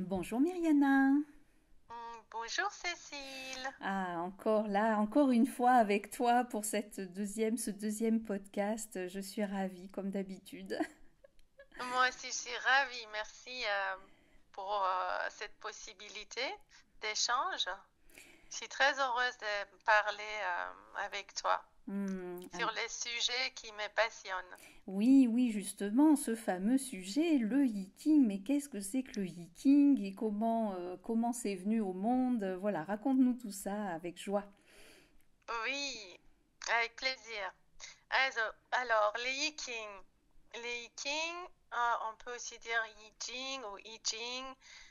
Bonjour Myriana. Bonjour Cécile. Encore là, encore une fois avec toi pour ce deuxième podcast. Je suis ravie comme d'habitude. Moi aussi, je suis ravie. Merci pour cette possibilité d'échange. Je suis très heureuse de parler avec toi Hmm, sur les sujets qui me passionnent. oui, oui, justement, ce fameux sujet, le hiking. Mais qu'est-ce que c'est que le hiking et comment c'est venu au monde? Voilà, raconte-nous tout ça avec joie. Oui, avec plaisir. Alors, les Vikings. Les Vikings, on peut aussi dire Yijing ou Yijing,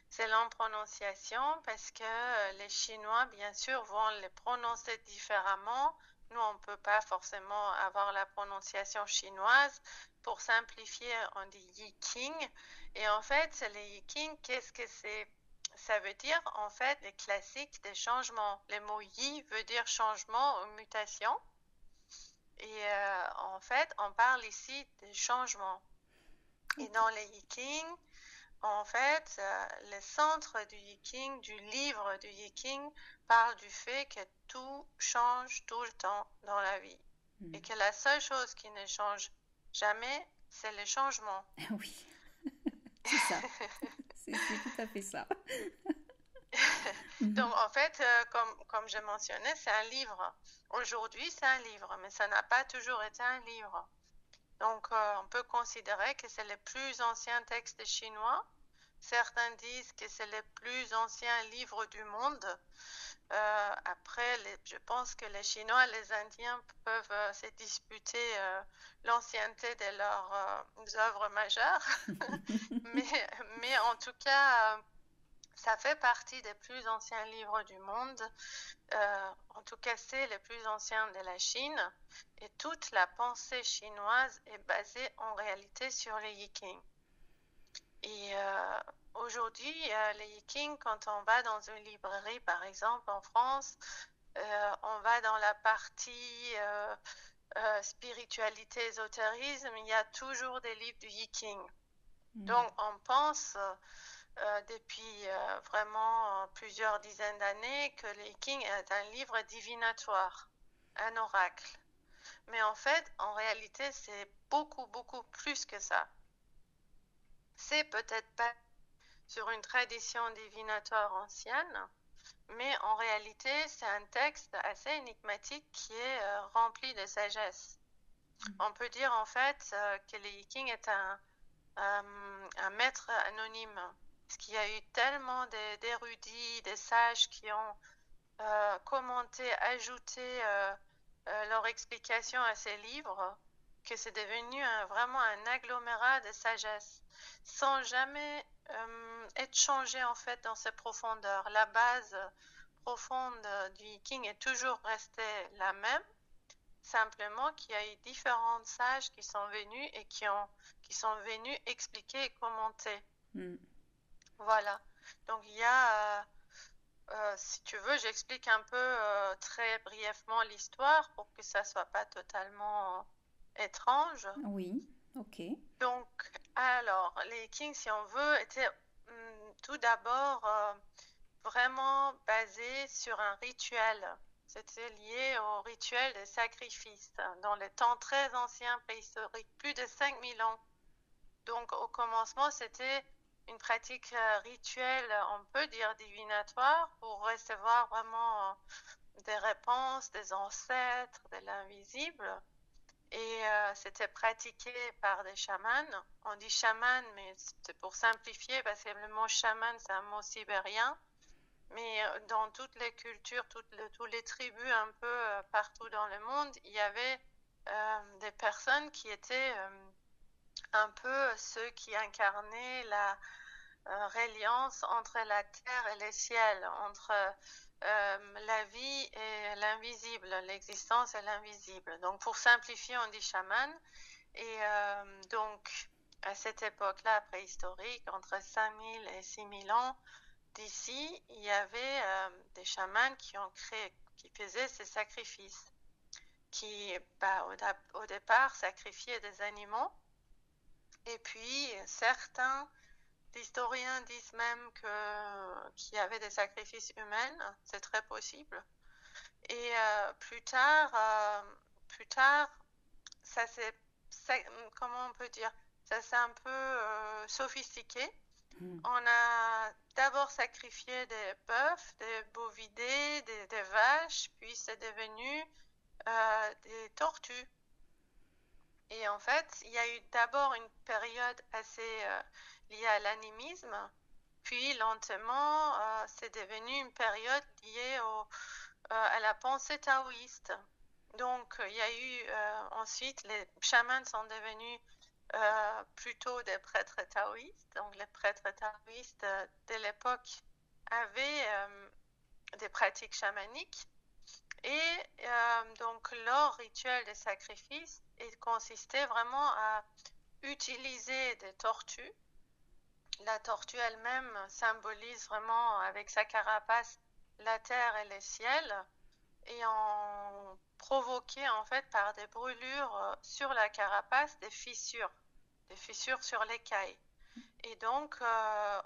selon prononciation, parce que les Chinois, bien sûr, vont les prononcer différemment. Nous, on ne peut pas forcément avoir la prononciation chinoise. Pour simplifier, on dit Yiking. Et en fait, les Vikings, qu'est-ce que c'est? Ça veut dire, en fait, les classiques des changements. Le mot yi veut dire changement ou mutation. Et en fait, on parle ici des changements. Et Ok. dans les Vikings, en fait, le centre du Viking, du livre du Viking, parle du fait que tout change tout le temps dans la vie. Et Hmm. que la seule chose qui ne change jamais, c'est le changement. Oui, c'est ça. C'est tout à fait ça. Donc, Mhm. en fait, comme je mentionnais, c'est un livre. Aujourd'hui, c'est un livre, mais ça n'a pas toujours été un livre. Donc, on peut considérer que c'est le plus ancien texte chinois. Certains disent que c'est le plus ancien livre du monde. Après, je pense que les Chinois et les Indiens peuvent se disputer l'ancienneté de leurs œuvres majeures. Mais, mais en tout cas, ça fait partie des plus anciens livres du monde. En tout cas, c'est le plus ancien de la Chine. Et toute la pensée chinoise est basée en réalité sur les Vikings. Et aujourd'hui, les Vikings, quand on va dans une librairie, par exemple en France, on va dans la partie spiritualité, ésotérisme, il y a toujours des livres du Viking. Donc, on pense depuis vraiment plusieurs dizaines d'années que le Viking est un livre divinatoire, un oracle. Mais en fait, en réalité, c'est beaucoup, beaucoup plus que ça. C'est peut-être pas sur une tradition divinatoire ancienne, mais en réalité, c'est un texte assez énigmatique qui est rempli de sagesse. On peut dire en fait que le Viking est un maître anonyme, parce qu'il y a eu tellement d'érudits, de sages qui ont commenté, ajouté leur explication à ces livres, que c'est devenu vraiment un agglomérat de sagesse, sans jamais être changé en fait dans ses profondeurs. La base profonde du Viking est toujours restée la même, simplement qu'il y a eu différents sages qui sont venus et qui sont venus expliquer et commenter. Hmm. Voilà. Donc il y a si tu veux, j'explique un peu très brièvement l'histoire pour que ça soit pas totalement étrange. Oui, ok. Donc, alors, les Kings, si on veut, étaient tout d'abord vraiment basés sur un rituel. C'était lié au rituel des sacrifices dans les temps très anciens préhistoriques, plus de 5000 ans. Donc, au commencement, c'était une pratique rituelle, on peut dire divinatoire, pour recevoir vraiment des réponses des ancêtres, de l'invisible. Et c'était pratiqué par des chamans. On dit chaman, mais c'est pour simplifier parce que le mot chaman, c'est un mot sibérien. Mais dans toutes les cultures, toutes les tribus un peu partout dans le monde, il y avait des personnes qui étaient un peu ceux qui incarnaient la reliance entre la terre et le ciel, entre la vie et l'invisible, l'existence et l'invisible. Donc pour simplifier, on dit chaman. Et donc à cette époque-là préhistorique, entre 5000 et 6000 ans d'ici, il y avait des chamans qui ont créé, qui faisaient ces sacrifices, qui bah, au départ sacrifiaient des animaux et puis certains historiens disent même qu'il y avait des sacrifices humains, c'est très possible. Et plus tard, ça s'est, comment on peut dire, ça s'est un peu sophistiqué. On a d'abord sacrifié des bœufs, des bovidés, des vaches, puis c'est devenu des tortues. Et en fait, il y a eu d'abord une période assez liée à l'animisme, puis lentement, c'est devenu une période liée à la pensée taoïste. Donc, il y a eu ensuite, les chamans sont devenus plutôt des prêtres taoïstes. Donc, les prêtres taoïstes de l'époque avaient des pratiques chamaniques. Et donc, leur rituel de sacrifice consistait vraiment à utiliser des tortues. La tortue elle-même symbolise vraiment avec sa carapace la terre et les ciels, et on provoquait en fait par des brûlures sur la carapace des fissures sur l'écaille. Et donc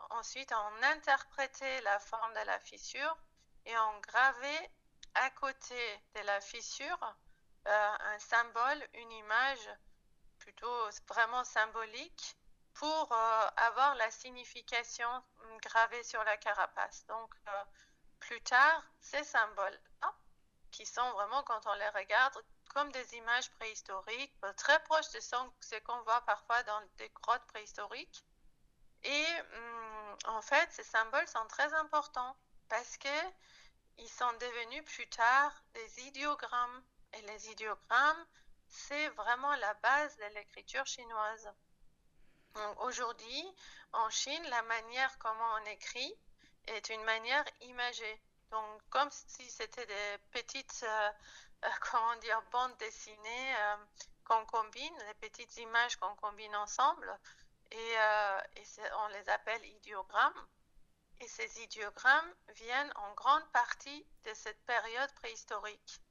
ensuite on interprétait la forme de la fissure et on gravait à côté de la fissure un symbole, une image plutôt vraiment symbolique pour avoir la signification gravée sur la carapace. Donc plus tard, ces symboles-là, qui sont vraiment, quand on les regarde, comme des images préhistoriques, très proches de ce qu'on voit parfois dans des grottes préhistoriques. Et en fait, ces symboles sont très importants parce qu'ils sont devenus plus tard des idéogrammes. Et les idéogrammes, c'est vraiment la base de l'écriture chinoise. Aujourd'hui, en Chine, la manière comment on écrit est une manière imagée. Donc, comme si c'était des petites, comment dire, bandes dessinées qu'on combine, des petites images qu'on combine ensemble, et on les appelle idéogrammes. Et ces idéogrammes viennent en grande partie de cette période préhistorique.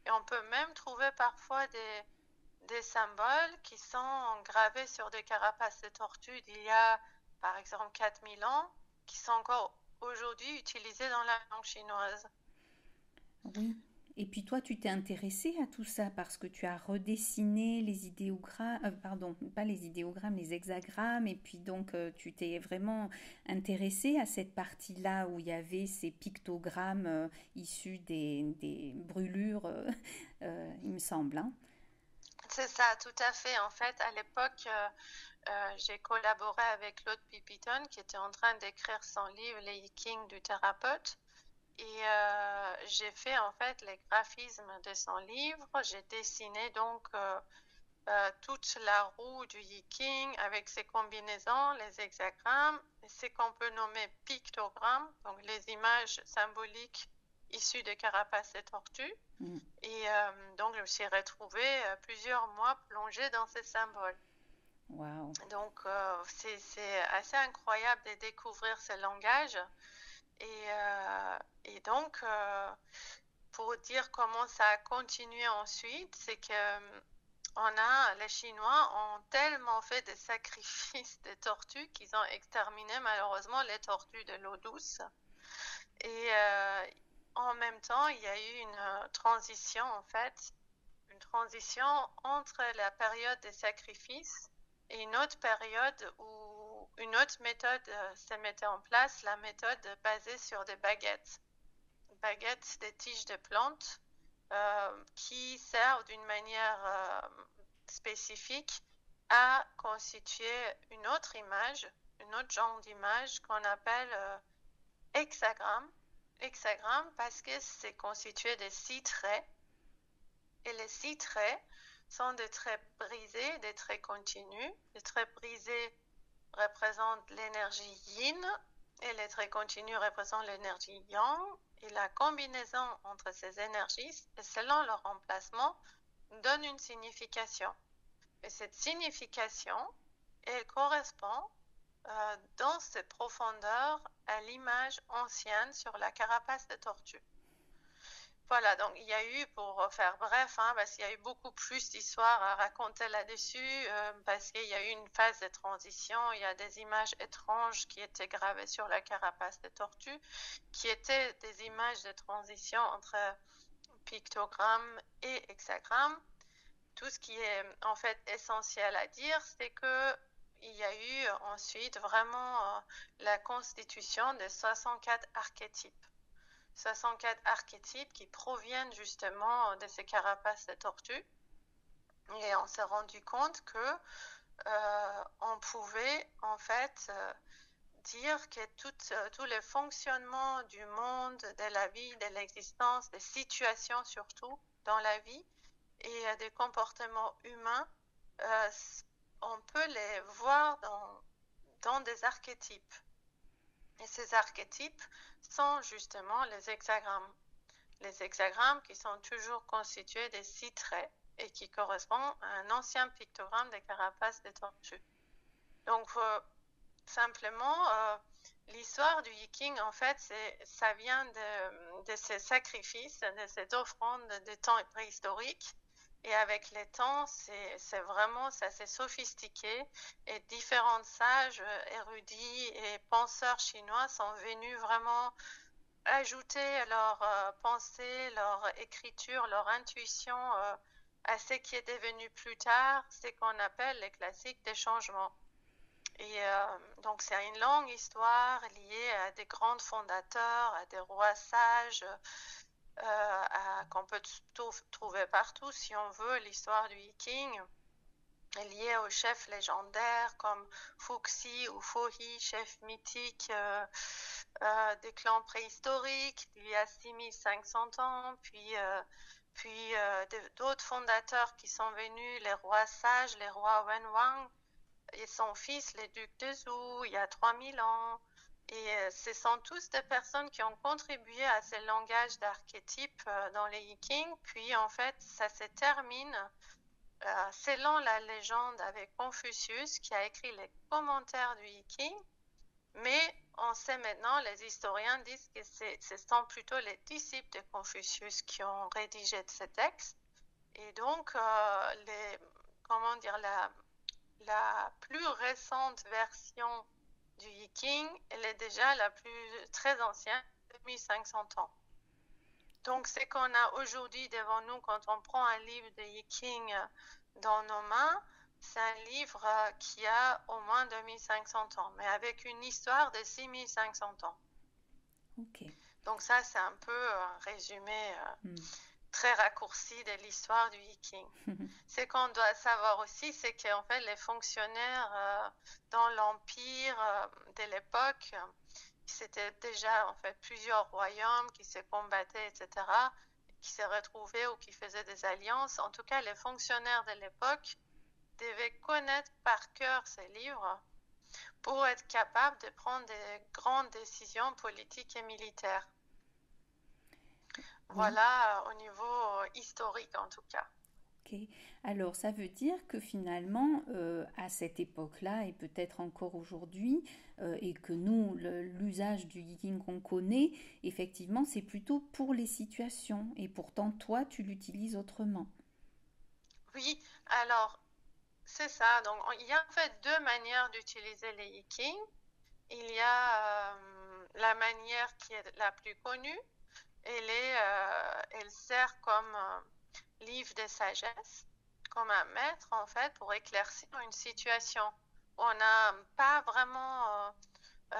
Et on peut même trouver parfois des symboles qui sont gravés sur des carapaces de tortues d'il y a, par exemple, 4000 ans, qui sont encore aujourd'hui utilisés dans la langue chinoise. Oui. Et puis toi, tu t'es intéressé à tout ça parce que tu as redessiné les idéogrammes, pardon, pas les idéogrammes, les hexagrammes, et puis donc tu t'es vraiment intéressé à cette partie-là où il y avait ces pictogrammes issus des brûlures, il me semble, hein. C'est ça, tout à fait. En fait, à l'époque, j'ai collaboré avec Claude Pipiton qui était en train d'écrire son livre Les Yikings du thérapeute. Et j'ai fait en fait les graphismes de son livre. J'ai dessiné donc toute la roue du Yiking avec ses combinaisons, les hexagrammes, ce qu'on peut nommer pictogrammes, donc les images symboliques issues de carapaces de tortues. Et donc je me suis retrouvée plusieurs mois plongée dans ces symboles. Wow. Donc c'est assez incroyable de découvrir ce langage. Et donc, pour dire comment ça a continué ensuite, c'est que les Chinois ont tellement fait des sacrifices de tortues qu'ils ont exterminé malheureusement les tortues de l'eau douce. Et en même temps, il y a eu une transition en fait, une transition entre la période des sacrifices et une autre période où une autre méthode se mettait en place, la méthode basée sur des baguettes. Baguettes, des tiges de plantes qui servent d'une manière spécifique à constituer une autre image, une autre genre d'image qu'on appelle hexagramme. Hexagramme parce que c'est constitué de 6 traits. Et les 6 traits sont des traits brisés, des traits continus. Les traits brisés représentent l'énergie yin et les traits continus représentent l'énergie yang. Et la combinaison entre ces énergies, et selon leur emplacement, donne une signification. Et cette signification, elle correspond dans ses profondeurs à l'image ancienne sur la carapace de tortue. Voilà, donc il y a eu, pour faire bref, hein, parce qu'il y a eu beaucoup plus d'histoires à raconter là-dessus, parce qu'il y a eu une phase de transition, il y a des images étranges qui étaient gravées sur la carapace des tortues, qui étaient des images de transition entre pictogrammes et hexagrammes. Tout ce qui est en fait essentiel à dire, c'est que il y a eu ensuite vraiment la constitution de 64 archétypes. 64 archétypes qui proviennent justement de ces carapaces de tortues. Et on s'est rendu compte que on pouvait en fait dire que tous les fonctionnements du monde, de la vie, de l'existence, des situations surtout dans la vie et des comportements humains, euh, on peut les voir dans des archétypes. Et ces archétypes sont justement les hexagrammes. Les hexagrammes qui sont toujours constitués de 6 traits et qui correspondent à un ancien pictogramme des carapaces des tortues. Donc, simplement, l'histoire du Yiking, en fait, ça vient de ces sacrifices, de cette offrande de temps préhistorique. Et avec les temps, c'est vraiment, ça s'est sophistiqué et différents sages, érudits et penseurs chinois sont venus vraiment ajouter leur pensée, leur écriture, leur intuition à ce qui est devenu plus tard, ce qu'on appelle les classiques des changements. Et donc c'est une longue histoire liée à des grands fondateurs, à des rois sages, qu'on peut trouver partout si on veut. L'histoire du Viking est liée aux chefs légendaires comme Fuxi ou Fohi, chef mythique des clans préhistoriques il y a 6500 ans, puis d'autres fondateurs qui sont venus, les rois sages, les rois Wenwang et son fils, les ducs de Zhou, il y a 3000 ans. Et ce sont tous des personnes qui ont contribué à ce langage d'archétypes dans les Vikings. Puis en fait, ça se termine selon la légende avec Confucius qui a écrit les commentaires du Viking. Mais on sait maintenant, les historiens disent que ce sont plutôt les disciples de Confucius qui ont rédigé ces textes. Et donc, comment dire, la plus récente version du Viking, elle est déjà la plus très ancienne, 2500 ans. Donc, ce qu'on a aujourd'hui devant nous, quand on prend un livre de Viking dans nos mains, c'est un livre qui a au moins 2500 ans, mais avec une histoire de 6500 ans. Ok. Donc ça, c'est un peu un résumé très raccourci de l'histoire du Viking. Ce qu'on doit savoir aussi, c'est qu'en fait, les fonctionnaires dans l'Empire de l'époque, c'était déjà en fait plusieurs royaumes qui se combattaient, etc., qui se retrouvaient ou qui faisaient des alliances. En tout cas, les fonctionnaires de l'époque devaient connaître par cœur ces livres pour être capables de prendre des grandes décisions politiques et militaires. Oui. Voilà au niveau historique en tout cas. Ok. Alors, ça veut dire que finalement, à cette époque-là, et peut-être encore aujourd'hui, et que nous, l'usage du geeking qu'on connaît, effectivement, c'est plutôt pour les situations. Et pourtant, toi, tu l'utilises autrement. Oui, alors c'est ça. Donc il y a en fait deux manières d'utiliser les Yikings. Il y a la manière qui est la plus connue. Elle sert comme livre de sagesse, comme un maître en fait pour éclaircir une situation où on n'a pas vraiment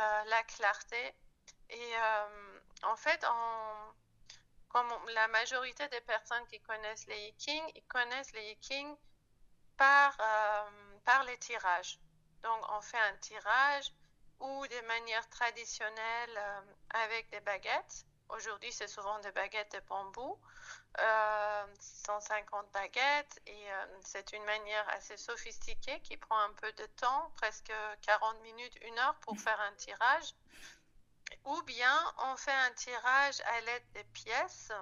la clarté. Et en fait, comme la majorité des personnes qui connaissent les Yikings, ils connaissent les Yikings par les tirages. Donc, on fait un tirage ou de manière traditionnelle avec des baguettes. Aujourd'hui, c'est souvent des baguettes de bambou, 150 baguettes, et c'est une manière assez sophistiquée qui prend un peu de temps, presque 40 minutes, 1 heure pour faire un tirage. Ou bien on fait un tirage à l'aide des pièces.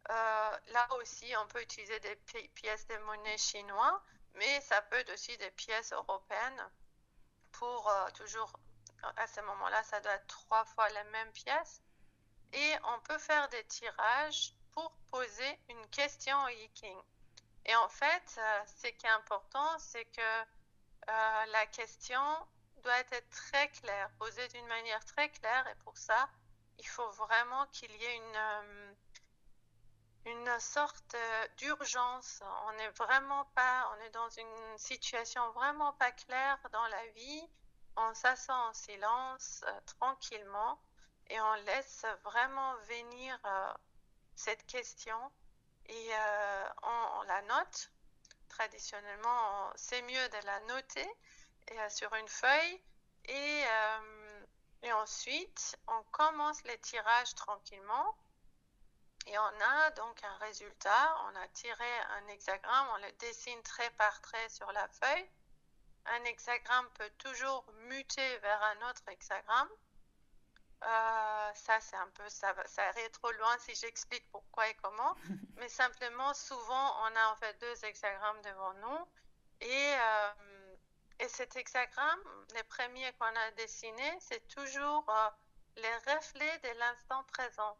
Là aussi, on peut utiliser des pièces de monnaie chinoise, mais ça peut être aussi des pièces européennes pour toujours, à ce moment-là, ça doit être 3 fois la même pièce. Et on peut faire des tirages pour poser une question au Yiking. Et en fait, ce qui est important, c'est que la question doit être très claire, posée d'une manière très claire. Et pour ça, il faut vraiment qu'il y ait une sorte d'urgence. On est dans une situation vraiment pas claire dans la vie. On s'assoit en silence, tranquillement, et on laisse vraiment venir cette question et on la note. Traditionnellement, c'est mieux de la noter sur une feuille et ensuite on commence les tirages tranquillement et on a donc un résultat. On a tiré un hexagramme, on le dessine trait par trait sur la feuille. Un hexagramme peut toujours muter vers un autre hexagramme. Ça, c'est un peu, ça irait trop loin si j'explique pourquoi et comment. Mais simplement, souvent, on a en fait deux hexagrammes devant nous. Et cet hexagramme, les premiers qu'on a dessinés, c'est toujours les reflets de l'instant présent,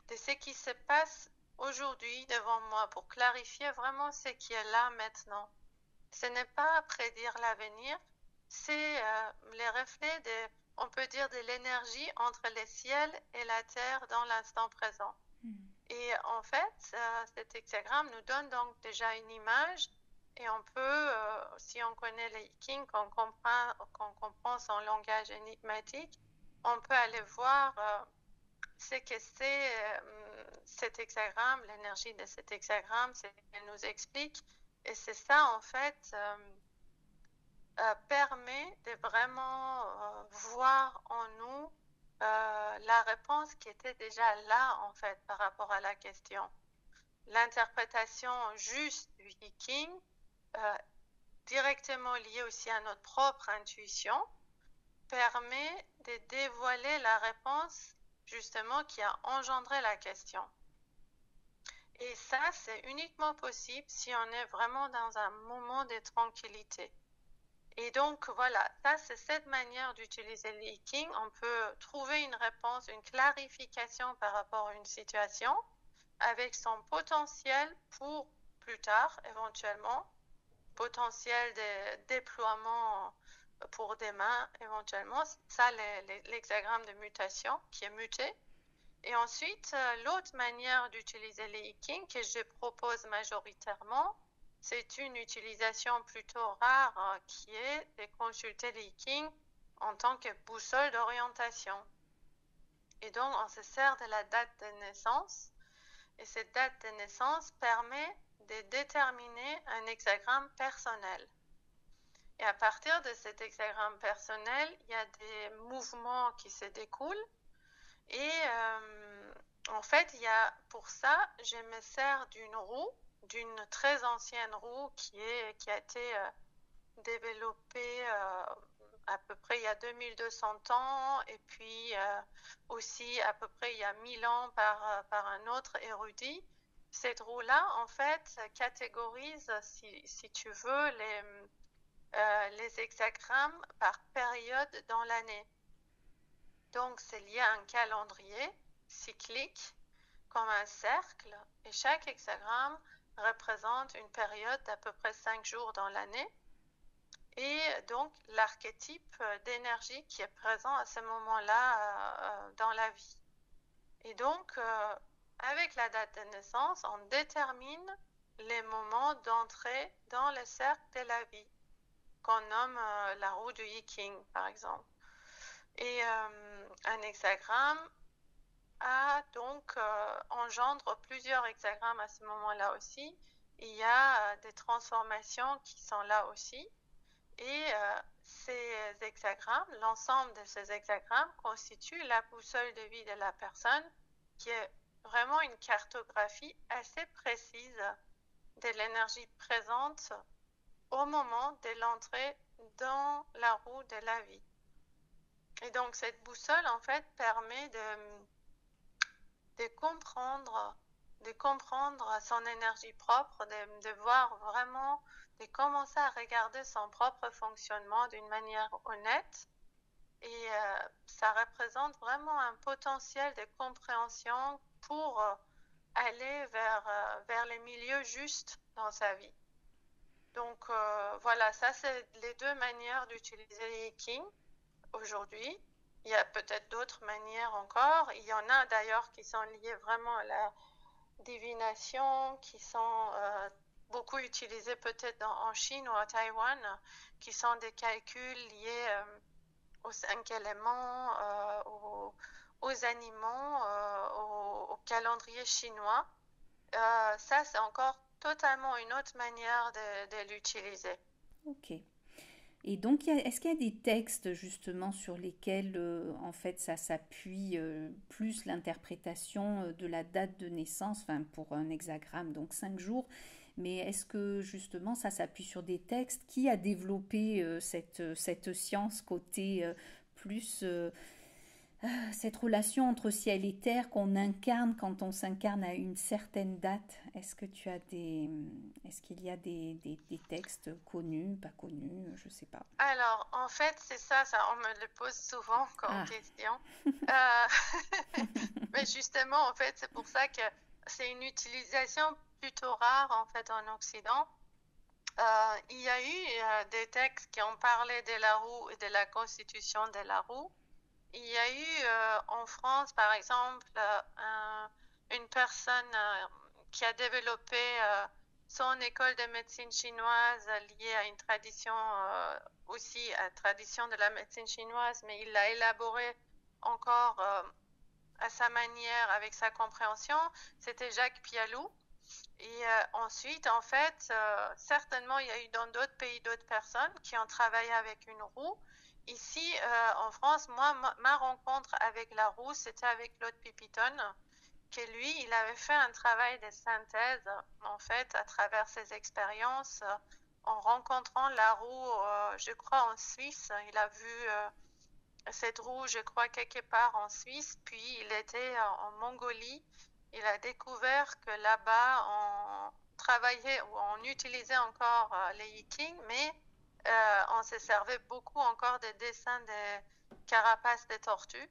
de ce qui se passe aujourd'hui devant moi, pour clarifier vraiment ce qui est là maintenant. Ce n'est pas prédire l'avenir, c'est les reflets on peut dire, de l'énergie entre le ciel et la terre dans l'instant présent. Et en fait, cet hexagramme nous donne donc déjà une image et on peut, si on connaît le Yiking, qu'on comprend son langage énigmatique, on peut aller voir ce que c'est cet hexagramme, l'énergie de cet hexagramme, c'est ce qu'elle nous explique. Et c'est ça, en fait, permet de vraiment voir en nous la réponse qui était déjà là, en fait, par rapport à la question. L'interprétation juste du Yiking, directement liée aussi à notre propre intuition, permet de dévoiler la réponse, justement, qui a engendré la question. Et ça, c'est uniquement possible si on est vraiment dans un moment de tranquillité. Et donc, voilà, ça, c'est cette manière d'utiliser le Yiking. On peut trouver une réponse, une clarification par rapport à une situation avec son potentiel pour plus tard, éventuellement, potentiel de déploiement pour demain, éventuellement. Ça, l'hexagramme de mutation qui est muté. Et ensuite, l'autre manière d'utiliser le Yiking que je propose majoritairement, c'est une utilisation plutôt rare qui est de consulter le Yiking en tant que boussole d'orientation. Et donc, on se sert de la date de naissance. Et cette date de naissance permet de déterminer un hexagramme personnel. Et à partir de cet hexagramme personnel, il y a des mouvements qui se découlent. Et en fait, pour ça, je me sers d'une roue, d'une très ancienne roue qui a été développée à peu près il y a 2200 ans et puis aussi à peu près il y a 1000 ans par un autre érudit. Cette roue-là, en fait, catégorise, si tu veux, les hexagrammes par période dans l'année. Donc, c'est lié à un calendrier cyclique, comme un cercle, et chaque hexagramme représente une période d'à peu près 5 jours dans l'année. Et donc, l'archétype d'énergie qui est présent à ce moment-là dans la vie. Et donc, avec la date de naissance, on détermine les moments d'entrée dans le cercle de la vie, qu'on nomme la roue du Yiking, par exemple. Et un hexagramme engendre plusieurs hexagrammes à ce moment-là aussi. Il y a des transformations qui sont là aussi. Et ces hexagrammes, l'ensemble de ces hexagrammes constitue la boussole de vie de la personne, qui est vraiment une cartographie assez précise de l'énergie présente au moment de l'entrée dans la roue de la vie. Et donc cette boussole, en fait, permet de comprendre son énergie propre, de voir vraiment, de commencer à regarder son propre fonctionnement d'une manière honnête. Et ça représente vraiment un potentiel de compréhension pour aller vers les milieux justes dans sa vie. Donc voilà, ça c'est les deux manières d'utiliser les Yiking aujourd'hui. Il y a peut-être d'autres manières encore. Il y en a d'ailleurs qui sont liées vraiment à la divination, qui sont beaucoup utilisées peut-être en Chine ou à Taïwan, qui sont des calculs liés aux 5 éléments, aux animaux, au calendrier chinois. Ça, c'est encore totalement une autre manière de l'utiliser. Ok. Et donc, est-ce qu'il y a des textes justement sur lesquels, en fait, ça s'appuie plus l'interprétation de la date de naissance, enfin pour un hexagramme, donc 5 jours, mais est-ce que justement ça s'appuie sur des textes? Qui a développé cette science côté plus cette relation entre ciel et terre qu'on incarne quand on s'incarne à une certaine date? Est-ce qu'il y a des textes connus, pas connus, je sais pas. Alors, en fait, c'est ça, on me le pose souvent comme Ah, question. Euh, Mais justement, en fait, c'est pour ça que c'est une utilisation plutôt rare, en fait, en Occident. Il y a eu des textes qui ont parlé de la roue et de la constitution de la roue. Il y a eu en France, par exemple, une personne qui a développé son école de médecine chinoise liée à une tradition aussi, à la tradition de la médecine chinoise, mais il l'a élaboré encore à sa manière, avec sa compréhension. C'était Jacques Pialou. Et ensuite, en fait, certainement, il y a eu dans d'autres pays d'autres personnes qui ont travaillé avec une roue. Ici, en France, moi, ma rencontre avec la roue, c'était avec Claude Pipiton, que lui, il avait fait un travail de synthèse, en fait, à travers ses expériences, en rencontrant la roue, je crois, en Suisse. Il a vu cette roue, je crois, quelque part en Suisse, puis il était en Mongolie. Il a découvert que là-bas, on travaillait ou on utilisait encore les Yikings, mais on se servait beaucoup encore des dessins des carapaces des tortues.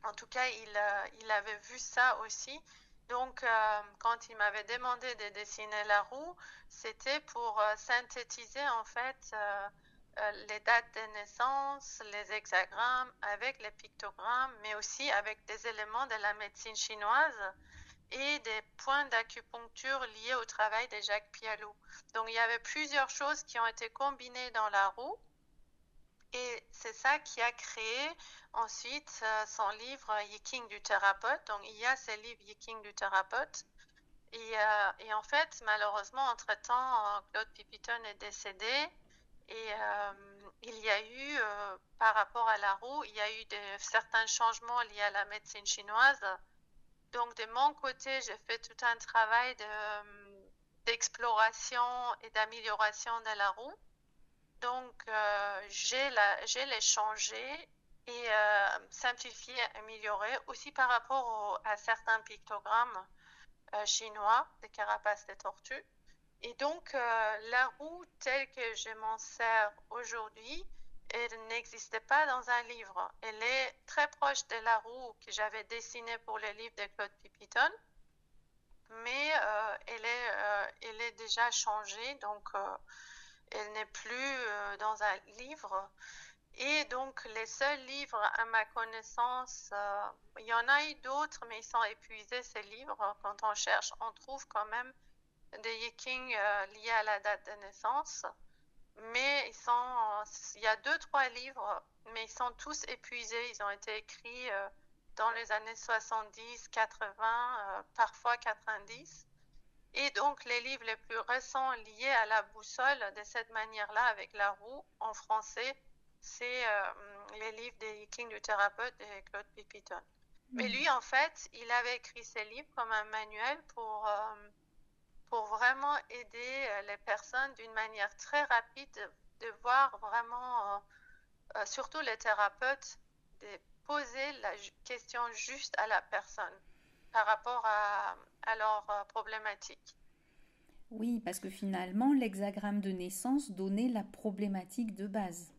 En tout cas, il avait vu ça aussi. Donc, quand il m'avait demandé de dessiner la roue, c'était pour synthétiser en fait les dates de naissance, les hexagrammes avec les pictogrammes, mais aussi avec des éléments de la médecine chinoise et des points d'acupuncture liés au travail de Jacques Pialou. Donc, il y avait plusieurs choses qui ont été combinées dans la roue. Et c'est ça qui a créé ensuite son livre Yiking du thérapeute. Donc il y a ce livre Yiking du thérapeute. Et en fait, malheureusement, entre-temps, Claude Pipiton est décédé. Et il y a eu, par rapport à la roue, il y a eu certains changements liés à la médecine chinoise. Donc de mon côté, j'ai fait tout un travail d'exploration et d'amélioration de la roue. Donc, j'ai les changé et simplifié, amélioré aussi par rapport à certains pictogrammes chinois des carapaces des tortues. Et donc, la roue telle que je m'en sers aujourd'hui, elle n'existait pas dans un livre. Elle est très proche de la roue que j'avais dessinée pour le livre de Claude Pipiton, mais elle est déjà changée, donc elle n'est plus dans un livre. Et donc, les seuls livres, à ma connaissance, il y en a eu d'autres, mais ils sont épuisés, ces livres. Quand on cherche, on trouve quand même des Yikings liés à la date de naissance. Mais il y a 2, 3 livres, mais ils sont tous épuisés. Ils ont été écrits dans les années 70, 80, parfois 90. Et donc, les livres les plus récents liés à la boussole de cette manière-là, avec la roue, en français, c'est les livres des Yikings du thérapeute de Claude Pipiton. Mais lui, en fait, il avait écrit ces livres comme un manuel pour vraiment aider les personnes d'une manière très rapide de voir vraiment, surtout les thérapeutes, de poser la question juste à la personne par rapport à leur problématique. oui, parce que finalement, l'hexagramme de naissance donnait la problématique de base.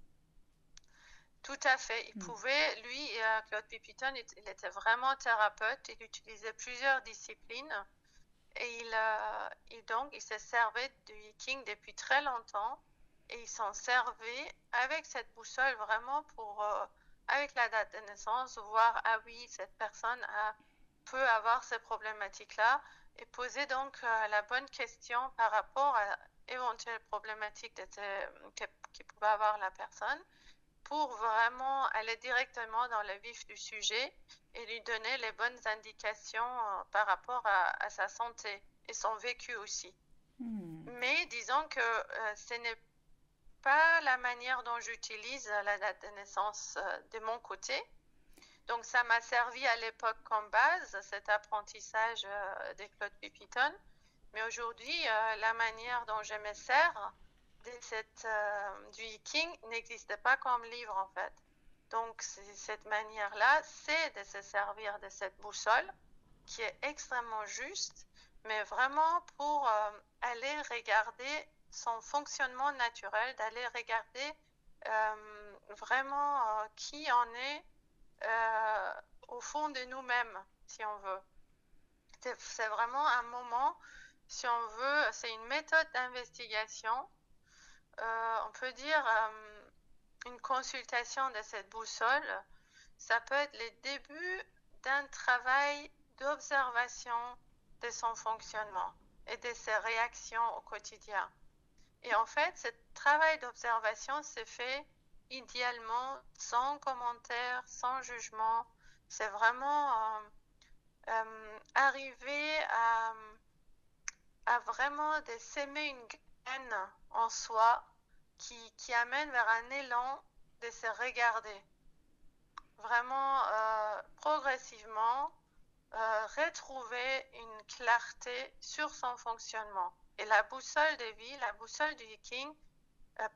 Tout à fait. Il Hmm. pouvait, lui, Claude Pipiton, il était vraiment thérapeute. Il utilisait plusieurs disciplines et donc il se servait du Viking depuis très longtemps et il s'en servait avec cette boussole vraiment pour, avec la date de naissance, voir, ah oui, cette personne peut avoir ces problématiques-là et poser donc la bonne question par rapport à éventuelles problématiques qui pouvait avoir la personne pour vraiment aller directement dans le vif du sujet et lui donner les bonnes indications par rapport à sa santé et son vécu aussi. Hmm. Mais disons que ce n'est pas la manière dont j'utilise la date de naissance de mon côté. Donc ça m'a servi à l'époque comme base, cet apprentissage des Claude Pipiton. Mais aujourd'hui, la manière dont je me sers du Viking n'existe pas comme livre en fait. Donc cette manière-là, c'est de se servir de cette boussole qui est extrêmement juste, mais vraiment pour aller regarder son fonctionnement naturel, d'aller regarder vraiment qui en est euh, au fond de nous-mêmes, si on veut. C'est vraiment un moment, si on veut, c'est une méthode d'investigation. On peut dire une consultation de cette boussole, ça peut être le début d'un travail d'observation de son fonctionnement et de ses réactions au quotidien. Et en fait, ce travail d'observation s'est fait idéalement sans commentaire, sans jugement. C'est vraiment arriver à vraiment de s'aimer une graine en soi qui amène vers un élan de se regarder. Vraiment progressivement retrouver une clarté sur son fonctionnement. Et la boussole de vie, la boussole du Viking,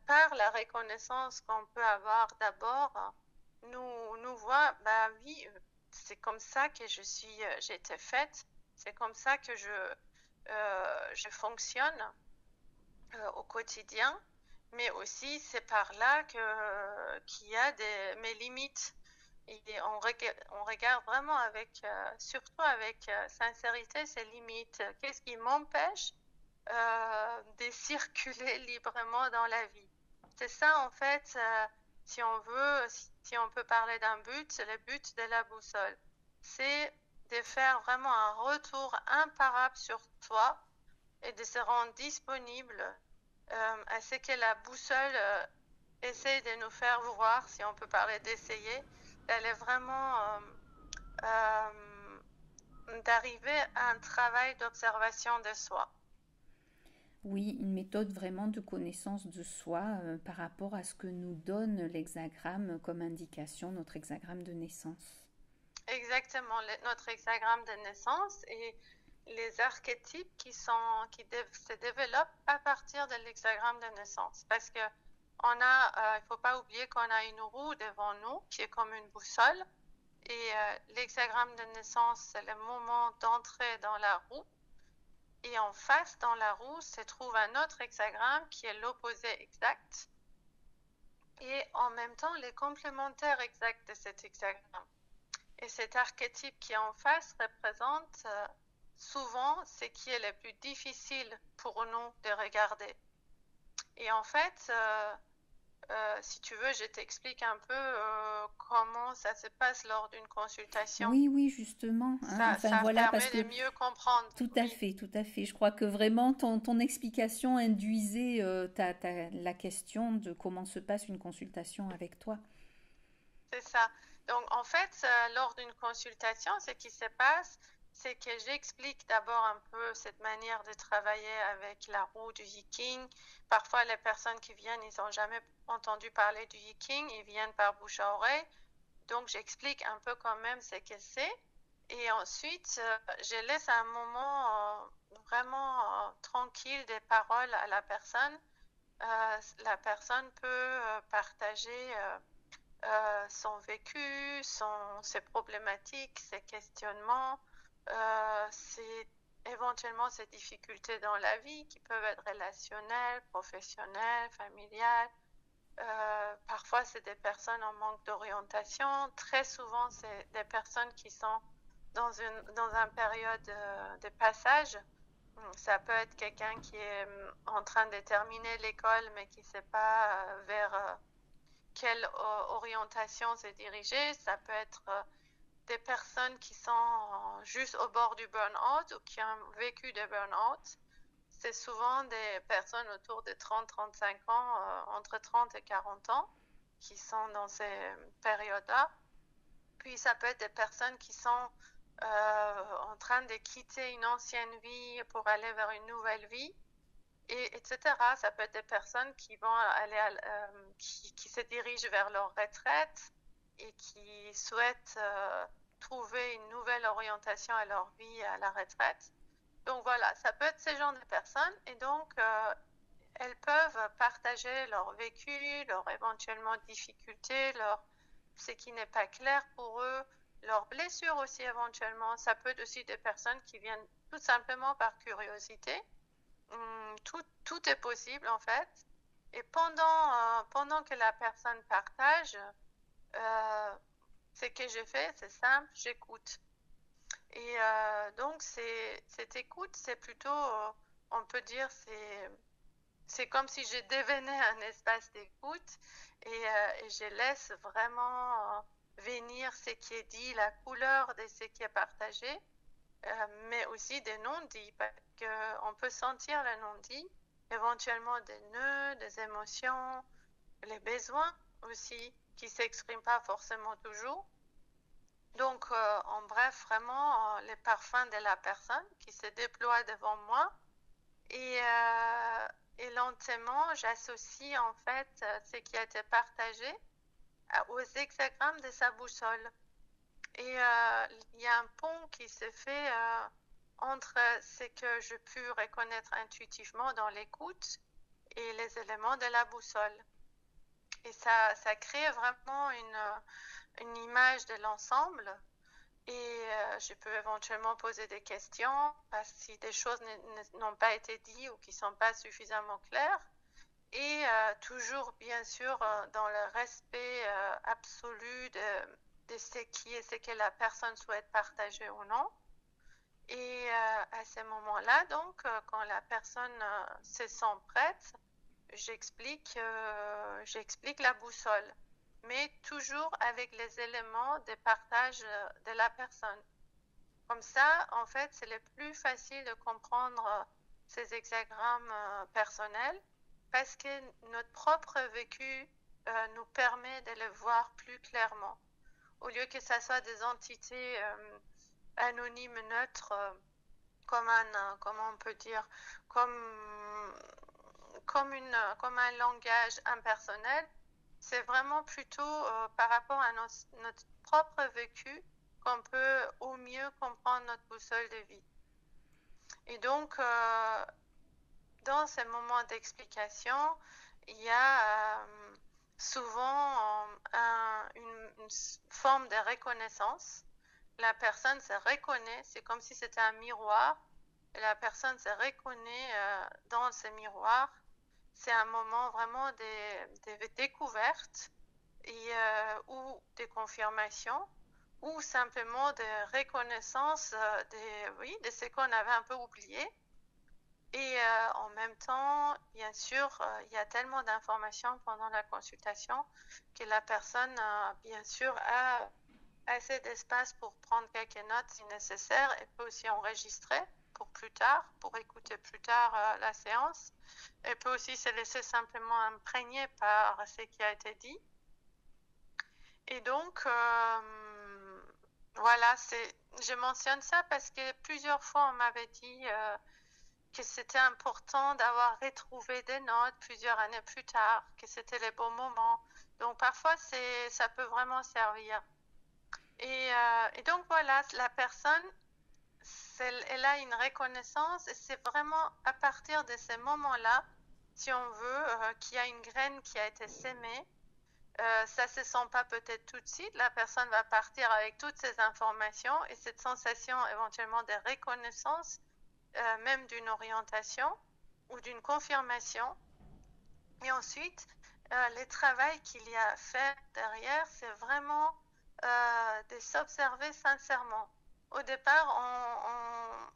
par la reconnaissance qu'on peut avoir d'abord, nous voit, bah oui, c'est comme ça que j'ai été faite, c'est comme ça que je fonctionne au quotidien, mais aussi c'est par là qu'il y a mes limites. Et on regarde vraiment surtout avec sincérité ces limites. Qu'est-ce qui m'empêche de circuler librement dans la vie? C'est ça en fait, si on peut parler d'un but, c'est le but de la boussole. C'est de faire vraiment un retour imparable sur soi et de se rendre disponible à ce que la boussole essaie de nous faire voir, si on peut parler d'essayer, d'aller vraiment d'arriver à un travail d'observation de soi. Oui, une méthode vraiment de connaissance de soi par rapport à ce que nous donne l'hexagramme comme indication, notre hexagramme de naissance. Exactement, notre hexagramme de naissance et les archétypes se développent à partir de l'hexagramme de naissance. Parce que il ne faut pas oublier qu'on a une roue devant nous qui est comme une boussole. Et l'hexagramme de naissance, c'est le moment d'entrer dans la roue. Et en face, dans la roue, se trouve un autre hexagramme qui est l'opposé exact. Et en même temps, les complémentaires exacts de cet hexagramme. Et cet archétype qui est en face représente souvent ce qui est le plus difficile pour nous de regarder. Et en fait, si tu veux, je t'explique un peu comment ça se passe lors d'une consultation. Oui, oui, justement, hein. Enfin Ça voilà, parce permet que de mieux comprendre. tout à Oui, fait, tout à fait. Je crois que vraiment ton explication induisait la question de comment se passe une consultation avec toi. c'est ça. Donc, en fait, lors d'une consultation, ce qui se passe, c'est que j'explique d'abord un peu cette manière de travailler avec la roue du Viking. Parfois, les personnes qui viennent, ils n'ont jamais entendu parler du Viking, ils viennent par bouche à oreille. Donc, j'explique un peu quand même ce que c'est. Et ensuite, je laisse un moment vraiment tranquille des paroles à la personne. La personne peut partager son vécu, ses problématiques, ses questionnements, éventuellement ses difficultés dans la vie qui peuvent être relationnelles, professionnelles, familiales. Parfois, c'est des personnes en manque d'orientation. Très souvent, c'est des personnes qui sont dans une période de passage. Ça peut être quelqu'un qui est en train de terminer l'école, mais qui ne sait pas vers quelle orientation se diriger. Ça peut être des personnes qui sont juste au bord du burn-out ou qui ont vécu des burn-out. C'est souvent des personnes autour de 30-35 ans, entre 30 et 40 ans, qui sont dans ces périodes-là. Puis ça peut être des personnes qui sont en train de quitter une ancienne vie pour aller vers une nouvelle vie, etc. Ça peut être des personnes qui vont aller qui se dirigent vers leur retraite et qui souhaitent trouver une nouvelle orientation à leur vie à la retraite. Donc voilà, ça peut être ces genres de personnes et donc elles peuvent partager leur vécu, leurs éventuellement difficultés, ce qui n'est pas clair pour eux, leurs blessures aussi éventuellement. Ça peut être aussi des personnes qui viennent tout simplement par curiosité. Tout est possible en fait. Et pendant que la personne partage, ce que je fais, c'est simple, j'écoute. Et donc, cette écoute, c'est plutôt, on peut dire, c'est comme si je devenais un espace d'écoute et je laisse vraiment venir ce qui est dit, la couleur de ce qui est partagé, mais aussi des non-dits, parce qu'on peut sentir le non-dit, éventuellement des nœuds, des émotions, les besoins aussi, qui ne s'expriment pas forcément toujours. Donc, en bref, vraiment, les parfums de la personne qui se déploient devant moi. Et lentement, j'associe en fait ce qui a été partagé aux hexagrammes de sa boussole. Et il y a un pont qui se fait entre ce que je puis reconnaître intuitivement dans l'écoute et les éléments de la boussole. Et ça crée vraiment une image de l'ensemble. Et je peux éventuellement poser des questions si des choses n'ont pas été dites ou qui ne sont pas suffisamment claires. Et toujours, bien sûr, dans le respect absolu de ce qui est ce que la personne souhaite partager ou non. Et à ce moment-là, donc, quand la personne se sent prête, j'explique la boussole, mais toujours avec les éléments de partage de la personne. Comme ça, en fait, c'est le plus facile de comprendre ces hexagrammes personnels parce que notre propre vécu nous permet de les voir plus clairement. Au lieu que ce soit des entités anonymes, neutres, comment on peut dire, comme un langage impersonnel, c'est vraiment plutôt par rapport à notre propre vécu qu'on peut au mieux comprendre notre boussole de vie. Et donc, dans ces moments d'explication, il y a souvent une forme de reconnaissance. La personne se reconnaît, c'est comme si c'était un miroir, et la personne se reconnaît dans ce miroir. C'est un moment vraiment de découverte ou de confirmation ou simplement de reconnaissance de ce qu'on avait un peu oublié. Et en même temps, bien sûr, il y a tellement d'informations pendant la consultation que la personne, bien sûr, a assez d'espace pour prendre quelques notes si nécessaire et peut aussi enregistrer pour plus tard, pour écouter plus tard la séance. Elle peut aussi se laisser simplement imprégner par ce qui a été dit. Et donc, voilà, je mentionne ça parce que plusieurs fois on m'avait dit que c'était important d'avoir retrouvé des notes plusieurs années plus tard, que c'était les bons moments. Donc parfois, ça peut vraiment servir. Et donc voilà, la personne, elle a une reconnaissance et c'est vraiment à partir de ces moments-là, si on veut, qu'il y a une graine qui a été sémée. Ça ne se sent pas peut-être tout de suite. La personne va partir avec toutes ces informations et cette sensation éventuellement de reconnaissance, même d'une orientation ou d'une confirmation. Et ensuite, le travail qu'il y a à faire derrière, c'est vraiment de s'observer sincèrement. Au départ,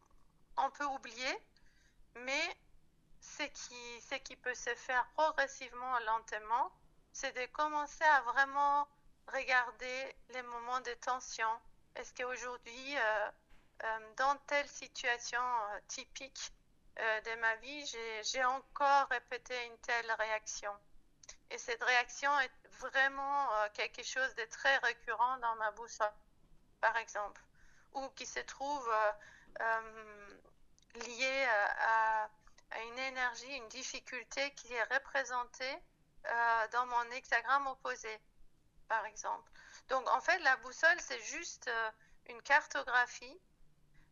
on peut oublier, mais ce qui peut se faire progressivement, lentement, c'est de commencer à vraiment regarder les moments de tension. Est-ce qu'aujourd'hui, dans telle situation typique de ma vie, j'ai encore répété une telle réaction? Et cette réaction est vraiment quelque chose de très récurrent dans ma boussole, par exemple, ou qui se trouve lié à une énergie, une difficulté qui est représentée dans mon hexagramme opposé, par exemple. Donc en fait, la boussole, c'est juste une cartographie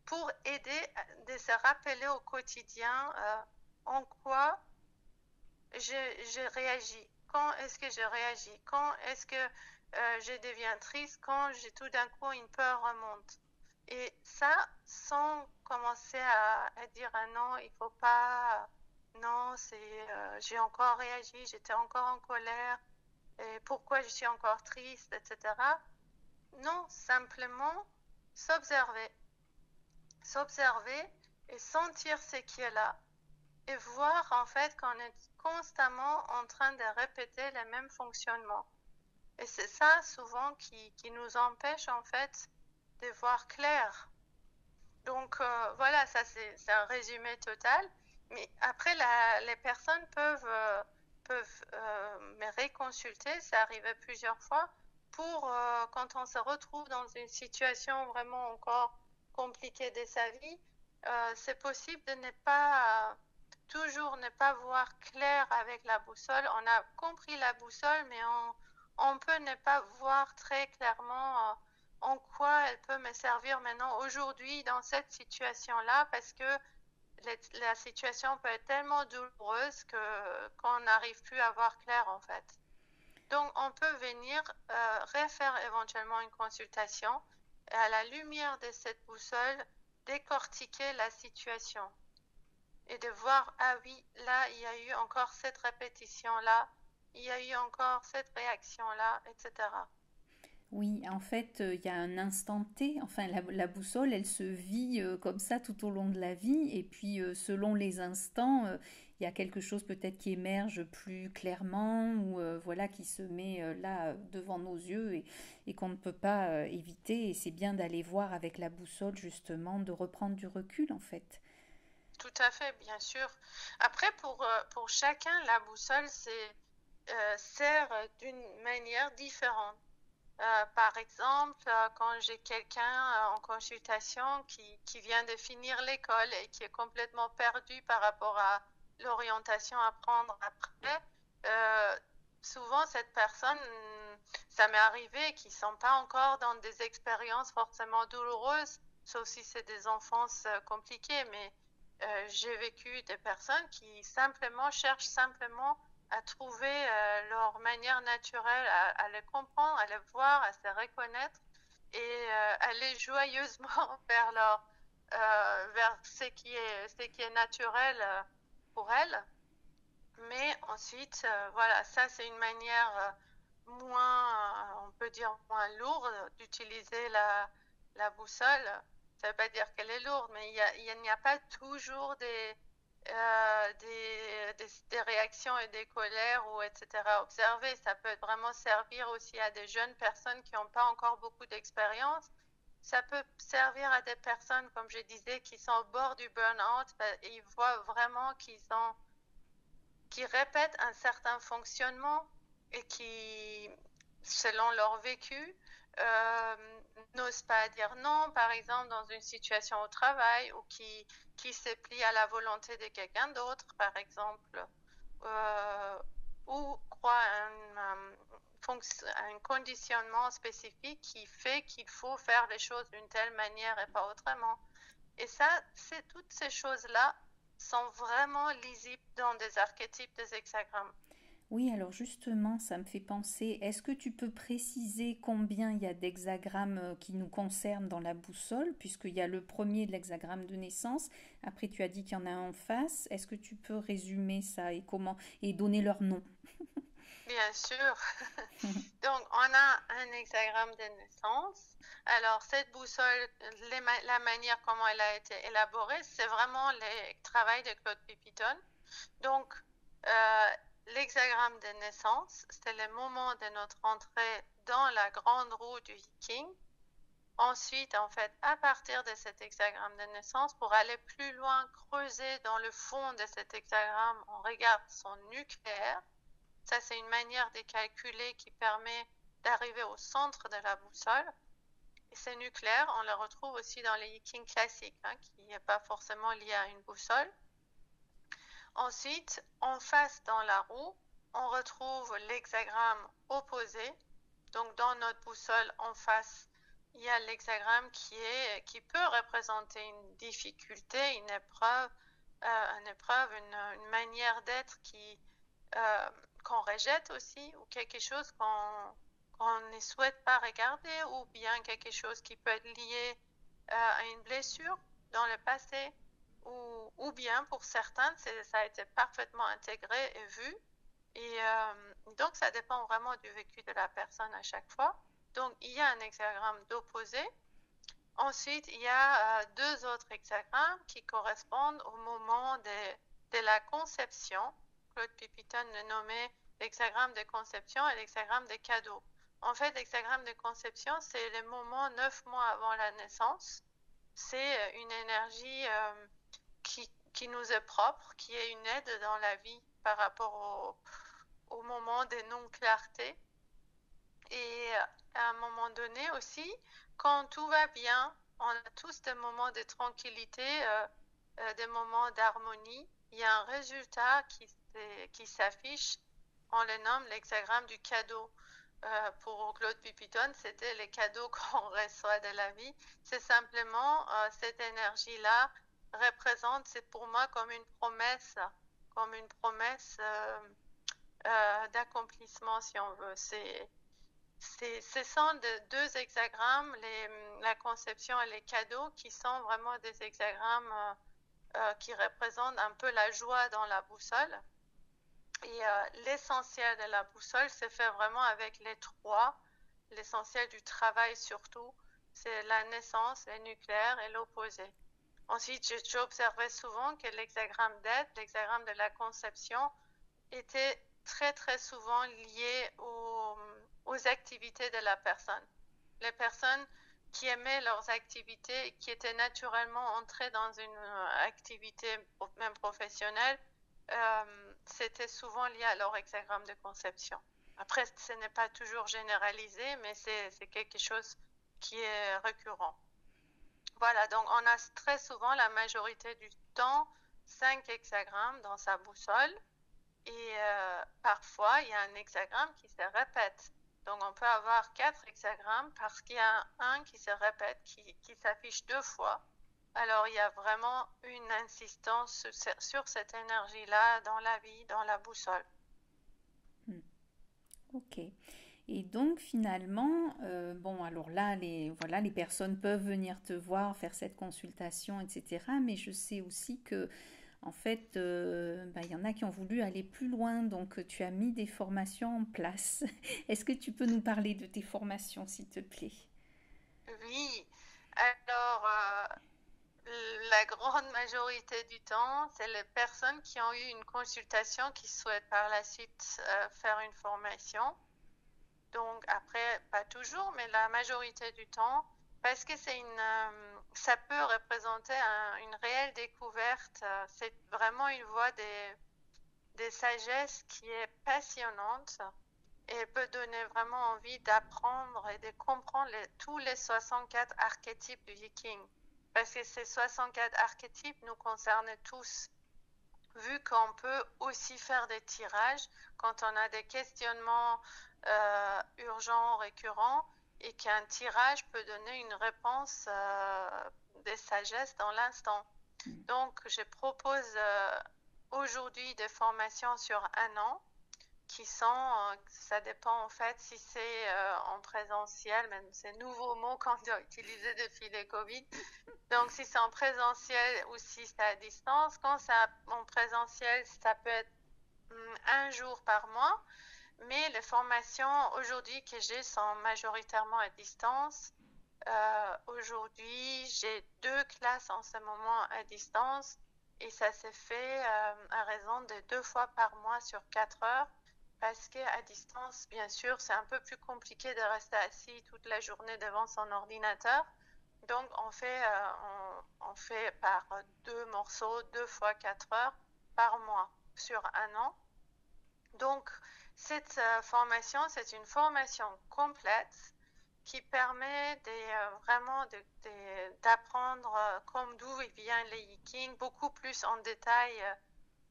pour aider de se rappeler au quotidien en quoi je réagis. Quand est-ce que je réagis? Quand est-ce que je deviens triste? Quand tout d'un coup une peur remonte? Et ça, sans commencer à dire ah non, il faut pas, non, j'ai encore réagi, j'étais encore en colère, et pourquoi je suis encore triste, etc. Non, simplement s'observer, s'observer et sentir ce qui est là et voir en fait qu'on est constamment en train de répéter les mêmes fonctionnements. Et c'est ça souvent qui nous empêche en fait de voir clair. Donc voilà, ça c'est un résumé total. Mais après, les personnes peuvent me réconsulter, c'est arrivé plusieurs fois, pour quand on se retrouve dans une situation vraiment encore compliquée de sa vie, c'est possible de ne pas toujours ne pas voir clair avec la boussole. On a compris la boussole, mais on peut ne pas voir très clairement en quoi elle peut me servir maintenant aujourd'hui dans cette situation-là, parce que la situation peut être tellement douloureuse qu'on n'arrive plus à voir clair en fait. Donc on peut venir refaire éventuellement une consultation et à la lumière de cette boussole décortiquer la situation et de voir, ah oui, là il y a eu encore cette répétition-là, il y a eu encore cette réaction-là, etc. Oui, en fait, il y a un instant T, enfin la boussole, elle se vit comme ça tout au long de la vie, et puis selon les instants, il y a quelque chose peut-être qui émerge plus clairement, ou voilà, qui se met là devant nos yeux et qu'on ne peut pas éviter, et c'est bien d'aller voir avec la boussole justement, de reprendre du recul en fait. Tout à fait, bien sûr. Après, pour chacun, la boussole sert d'une manière différente. Par exemple, quand j'ai quelqu'un en consultation qui vient de finir l'école et qui est complètement perdu par rapport à l'orientation à prendre après, euh, souvent cette personne, ça m'est arrivé, qui ne sont pas encore dans des expériences forcément douloureuses, sauf si c'est des enfances compliquées, mais j'ai vécu des personnes qui simplement cherchent simplement à trouver leur manière naturelle, à les comprendre, à les voir, à se reconnaître et aller joyeusement vers ce qui est naturel pour elles. Mais ensuite, voilà, ça c'est une manière on peut dire moins lourde d'utiliser la boussole. Ça ne veut pas dire qu'elle est lourde, mais il n'y a pas toujours des réactions et des colères ou etc. observées. Ça peut vraiment servir aussi à des jeunes personnes qui n'ont pas encore beaucoup d'expérience. Ça peut servir à des personnes, comme je disais, qui sont au bord du burn-out et ils voient vraiment qui répètent un certain fonctionnement et qui, selon leur vécu, euh, n'osent pas dire non, par exemple, dans une situation au travail, ou qui se plient à la volonté de quelqu'un d'autre, par exemple, euh, ou croient à un conditionnement spécifique qui fait qu'il faut faire les choses d'une telle manière et pas autrement. Et ça, toutes ces choses-là sont vraiment lisibles dans des archétypes des hexagrammes. Oui, alors justement, ça me fait penser, est-ce que tu peux préciser combien il y a d'hexagrammes qui nous concernent dans la boussole, puisqu'il y a le premier de l'hexagramme de naissance, après tu as dit qu'il y en a un en face, est-ce que tu peux résumer ça et comment et donner leur nom? bien sûr. Donc, on a un hexagramme de naissance. Alors, cette boussole, la manière comment elle a été élaborée, c'est vraiment le travail de Claude Pipitone. Donc, l'hexagramme de naissance, c'est le moment de notre entrée dans la grande roue du Viking. Ensuite, en fait, à partir de cet hexagramme de naissance, pour aller plus loin, creuser dans le fond de cet hexagramme, on regarde son nucléaire. Ça, c'est une manière de calculer qui permet d'arriver au centre de la boussole. Et ces nucléaires, on les retrouve aussi dans les Vikings classiques, qui n'est pas forcément lié à une boussole. Ensuite, en face dans la roue, on retrouve l'hexagramme opposé. Donc, dans notre boussole, en face, il y a l'hexagramme qui peut représenter une difficulté, une épreuve, une manière d'être qu'on rejette aussi, ou quelque chose qu'on ne souhaite pas regarder, ou bien quelque chose qui peut être lié à une blessure dans le passé, ou bien pour certains, ça a été parfaitement intégré et vu. Et donc, ça dépend vraiment du vécu de la personne à chaque fois. Donc, il y a un hexagramme d'opposé. Ensuite, il y a deux autres hexagrammes qui correspondent au moment de la conception. Claude Pipitone le nommait l'hexagramme de conception et l'hexagramme de cadeau. En fait, l'hexagramme de conception, c'est le moment 9 mois avant la naissance. C'est une énergie qui nous est propre, qui est une aide dans la vie par rapport au moment des non-clartés. Et à un moment donné aussi, quand tout va bien, on a tous des moments de tranquillité, des moments d'harmonie. Il y a un résultat qui s'affiche, on le nomme l'hexagramme du cadeau. Pour Claude Pipitone, c'était les cadeaux qu'on reçoit de la vie. C'est simplement cette énergie-là représente, c'est pour moi comme une promesse d'accomplissement, si on veut. Ce sont deux hexagrammes, la conception et les cadeaux, qui sont vraiment des hexagrammes qui représentent un peu la joie dans la boussole. Et l'essentiel de la boussole se fait vraiment avec les trois. L'essentiel du travail surtout, c'est la naissance, le nucléaire et l'opposé. Ensuite, j'observais souvent que l'hexagramme d'aide, l'hexagramme de la conception, était très très souvent lié aux activités de la personne. Les personnes qui aimaient leurs activités, qui étaient naturellement entrées dans une activité même professionnelle, c'était souvent lié à leur hexagramme de conception. Après, ce n'est pas toujours généralisé, mais c'est quelque chose qui est récurrent. Voilà, donc on a très souvent, la majorité du temps, 5 hexagrammes dans sa boussole. Et parfois, il y a un hexagramme qui se répète. Donc, on peut avoir 4 hexagrammes parce qu'il y a un qui se répète, qui s'affiche 2 fois. Alors, il y a vraiment une insistance sur cette énergie-là dans la vie, dans la boussole. Ok. Et donc finalement, bon, alors là, voilà, les personnes peuvent venir te voir, faire cette consultation, etc. Mais je sais aussi que, en fait, il y en a qui ont voulu aller plus loin, donc tu as mis des formations en place. Est-ce que tu peux nous parler de tes formations, s'il te plaît? Oui, alors la grande majorité du temps, c'est les personnes qui ont eu une consultation qui souhaitent par la suite faire une formation. Donc après, pas toujours, mais la majorité du temps, parce que ça peut représenter une réelle découverte. C'est vraiment une voie des sagesses qui est passionnante et peut donner vraiment envie d'apprendre et de comprendre tous les 64 archétypes du Viking. Parce que ces 64 archétypes nous concernent tous. Vu qu'on peut aussi faire des tirages quand on a des questionnements urgents, récurrents, et qu'un tirage peut donner une réponse des sagesses dans l'instant. Donc, je propose aujourd'hui des formations sur 1 an qui sont, ça dépend en fait si c'est en présentiel, même c'est nouveau mot qu'on doit utiliser depuis le Covid. Donc, si c'est en présentiel ou si c'est à distance, quand c'est en présentiel, ça peut être 1 jour par mois. Mais les formations aujourd'hui que j'ai sont majoritairement à distance. Aujourd'hui, j'ai 2 classes en ce moment à distance et ça s'est fait à raison de 2 fois par mois sur 4 heures parce qu'à distance, bien sûr, c'est un peu plus compliqué de rester assis toute la journée devant son ordinateur. Donc, on fait par 2 morceaux, 2 fois 4 heures par mois sur un an. Donc, cette formation, c'est une formation complète qui permet vraiment d'apprendre comme d'où vient le yiking, beaucoup plus en détail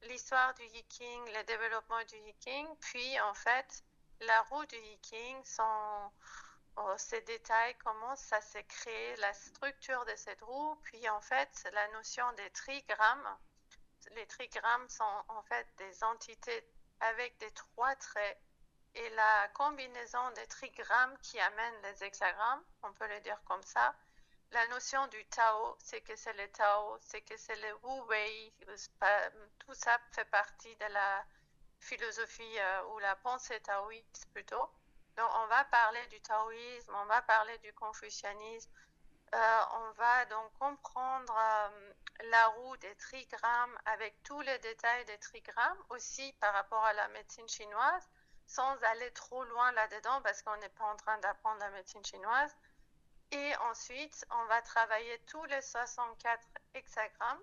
l'histoire du yiking, le développement du yiking, puis en fait la roue du yiking, ses détails, comment ça s'est créé, la structure de cette roue, puis en fait la notion des trigrammes. Les trigrammes sont en fait des entités avec des 3 traits et la combinaison des trigrammes qui amène les hexagrammes, on peut le dire comme ça. La notion du Tao, c'est que c'est le Tao, c'est que c'est le Wu Wei, tout ça fait partie de la philosophie ou la pensée taoïste plutôt. Donc on va parler du taoïsme, on va parler du confucianisme, on va donc comprendre la roue des trigrammes avec tous les détails des trigrammes, aussi par rapport à la médecine chinoise, sans aller trop loin là-dedans parce qu'on n'est pas en train d'apprendre la médecine chinoise. Et ensuite, on va travailler tous les 64 hexagrammes,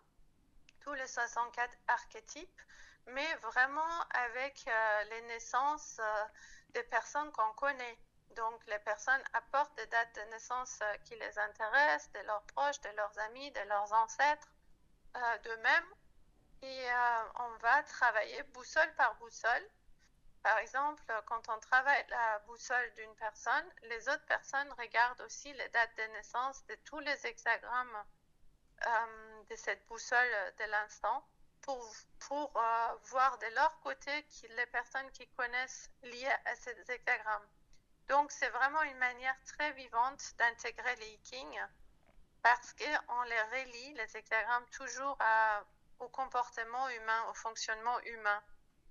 tous les 64 archétypes, mais vraiment avec les naissances des personnes qu'on connaît. Donc, les personnes apportent des dates de naissance qui les intéressent, de leurs proches, de leurs amis, de leurs ancêtres, d'eux-mêmes. Et on va travailler boussole par boussole. Par exemple, quand on travaille la boussole d'une personne, les autres personnes regardent aussi les dates de naissance de tous les hexagrammes de cette boussole de l'instant pour voir de leur côté les personnes qui connaissent liées à ces hexagrammes. Donc, c'est vraiment une manière très vivante d'intégrer les Yikings parce qu'on les relie, les hexagrammes, toujours au comportement humain, au fonctionnement humain.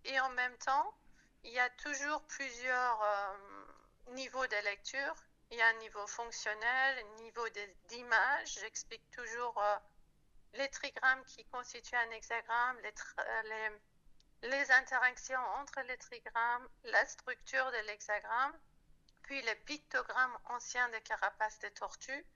Et en même temps, il y a toujours plusieurs niveaux de lecture. Il y a un niveau fonctionnel, un niveau d'image. J'explique toujours les trigrammes qui constituent un hexagramme, les interactions entre les trigrammes, la structure de l'hexagramme, puis les pictogrammes anciens des carapaces des tortues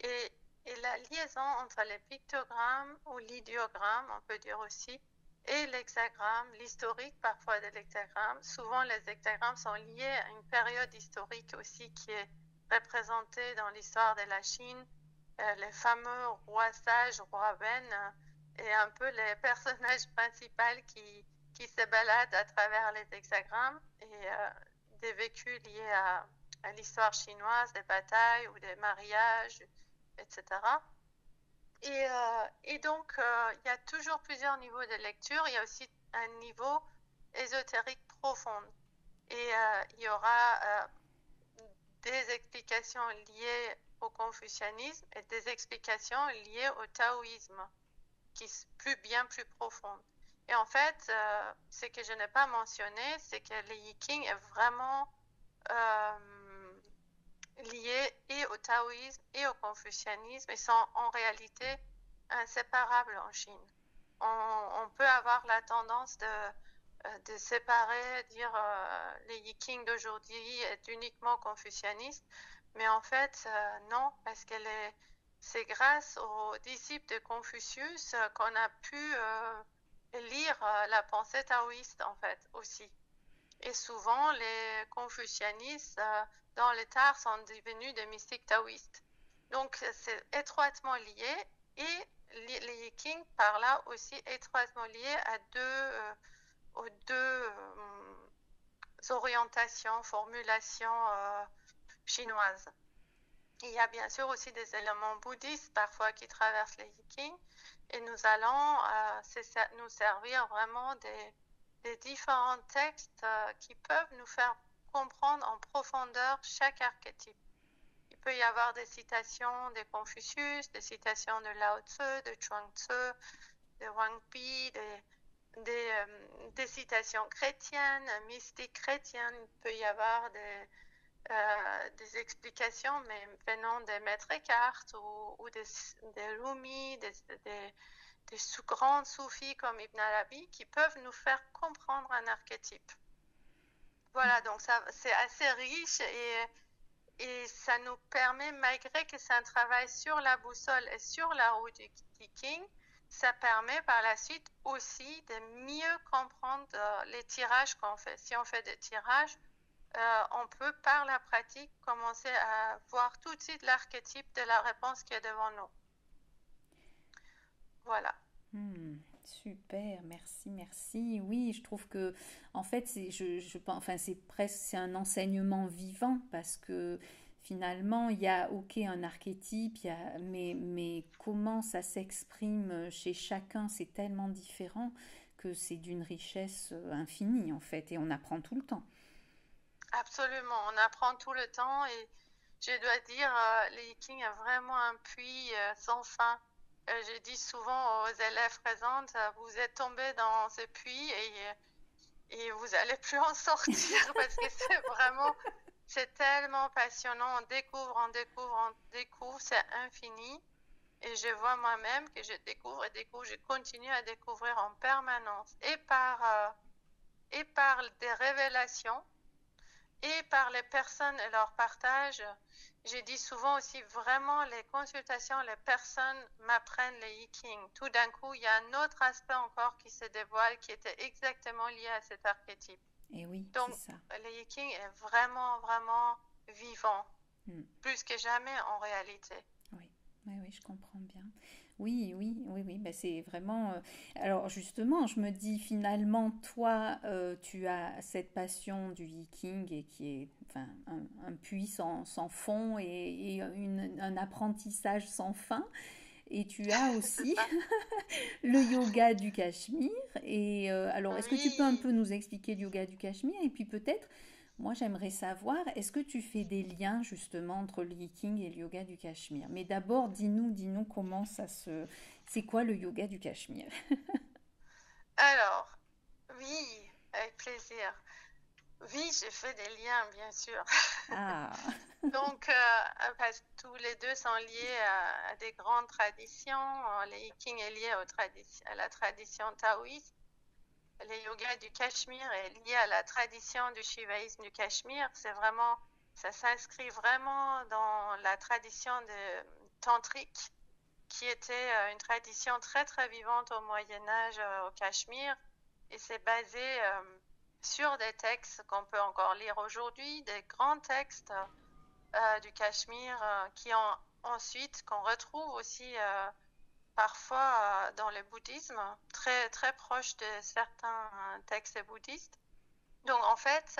et la liaison entre les pictogrammes ou l'idéogramme, on peut dire aussi, et l'hexagramme, l'historique parfois de l'hexagramme. Souvent, les hexagrammes sont liés à une période historique aussi qui est représentée dans l'histoire de la Chine. Les fameux rois sages, rois Wen, et un peu les personnages principaux qui se baladent à travers les hexagrammes et des vécus liés à l'histoire chinoise, des batailles ou des mariages, etc. Et donc, il y a toujours plusieurs niveaux de lecture. Il y a aussi un niveau ésotérique profond. Et il y aura des explications liées au confucianisme et des explications liées au taoïsme, qui sont bien plus profondes. Et en fait, ce que je n'ai pas mentionné, c'est que le Yiking est vraiment lié et au taoïsme et au confucianisme et sont en réalité inséparables en Chine. On peut avoir la tendance de séparer, dire les Yiking d'aujourd'hui est uniquement confucianiste, mais en fait non, parce que c'est grâce aux disciples de Confucius qu'on a pu lire la pensée taoïste en fait aussi. Et souvent les confucianistes dans les tares sont devenus des mystiques taoïstes. Donc c'est étroitement lié et les Yiking par là aussi étroitement liés aux deux orientations, formulations chinoises. Il y a bien sûr aussi des éléments bouddhistes parfois qui traversent les Yiking et nous allons nous servir vraiment des différents textes qui peuvent nous faire comprendre en profondeur chaque archétype. Il peut y avoir des citations de Confucius, des citations de Lao Tzu, de Chuang Tzu, de Wang Pi, des citations chrétiennes, mystiques chrétiennes. Il peut y avoir des explications, mais venant des maîtres Eckhart ou des Rumi, des grands soufis comme Ibn Arabi, qui peuvent nous faire comprendre un archétype. Voilà, donc ça, c'est assez riche et ça nous permet, malgré que c'est un travail sur la boussole et sur la roue du King, ça permet par la suite aussi de mieux comprendre les tirages qu'on fait. Si on fait des tirages, on peut par la pratique commencer à voir tout de suite l'archétype de la réponse qui est devant nous. Voilà. Super, merci, merci. Oui, je trouve que, en fait, enfin, c'est presque, c'est un enseignement vivant parce que finalement, il y a, ok, un archétype, mais comment ça s'exprime chez chacun, c'est tellement différent que c'est d'une richesse infinie, en fait, et on apprend tout le temps. Absolument, on apprend tout le temps et je dois dire, le hiking a vraiment un puits sans fin. Je dis souvent aux élèves présentes, vous êtes tombés dans ce puits et vous n'allez plus en sortir parce que c'est tellement passionnant. On découvre, on découvre, on découvre, c'est infini. Et je vois moi-même que je découvre et découvre, je continue à découvrir en permanence et par des révélations et par les personnes et leur partage. J'ai dit souvent aussi, vraiment, les consultations, les personnes m'apprennent le hiking. Tout d'un coup, il y a un autre aspect encore qui se dévoile, qui était exactement lié à cet archétype. Et oui, c'est Donc, ça. le hiking est vraiment, vraiment vivant, Mm. plus que jamais en réalité. Oui, oui, oui, je comprends bien. Oui, oui, oui, oui, ben c'est vraiment. Alors justement, je me dis finalement, toi, tu as cette passion du hiking et qui est, enfin, un puits sans fond et un apprentissage sans fin. Et tu as C'est aussi ça? le yoga du Cachemire. Et alors, est-ce que tu peux un Oui. peu nous expliquer le yoga du Cachemire? Et puis peut-être, moi j'aimerais savoir, est-ce que tu fais des liens justement entre le hiking et le yoga du Cachemire? Mais d'abord, dis-nous comment ça se... C'est quoi le yoga du Cachemire? Alors, oui, avec plaisir. Oui, j'ai fait des liens, bien sûr. Ah, Donc, parce que tous les deux sont liés à des grandes traditions. Le hiking est lié à la tradition taoïste. Le yoga du Cachemire est lié à la tradition du shivaïsme du Cachemire. Ça s'inscrit vraiment dans la tradition de tantrique, qui était une tradition très très vivante au Moyen Âge au Cachemire. Et c'est basé sur des textes qu'on peut encore lire aujourd'hui, des grands textes du Cachemire qu'on retrouve aussi parfois dans le bouddhisme, très, très proche de certains textes bouddhistes. Donc en fait,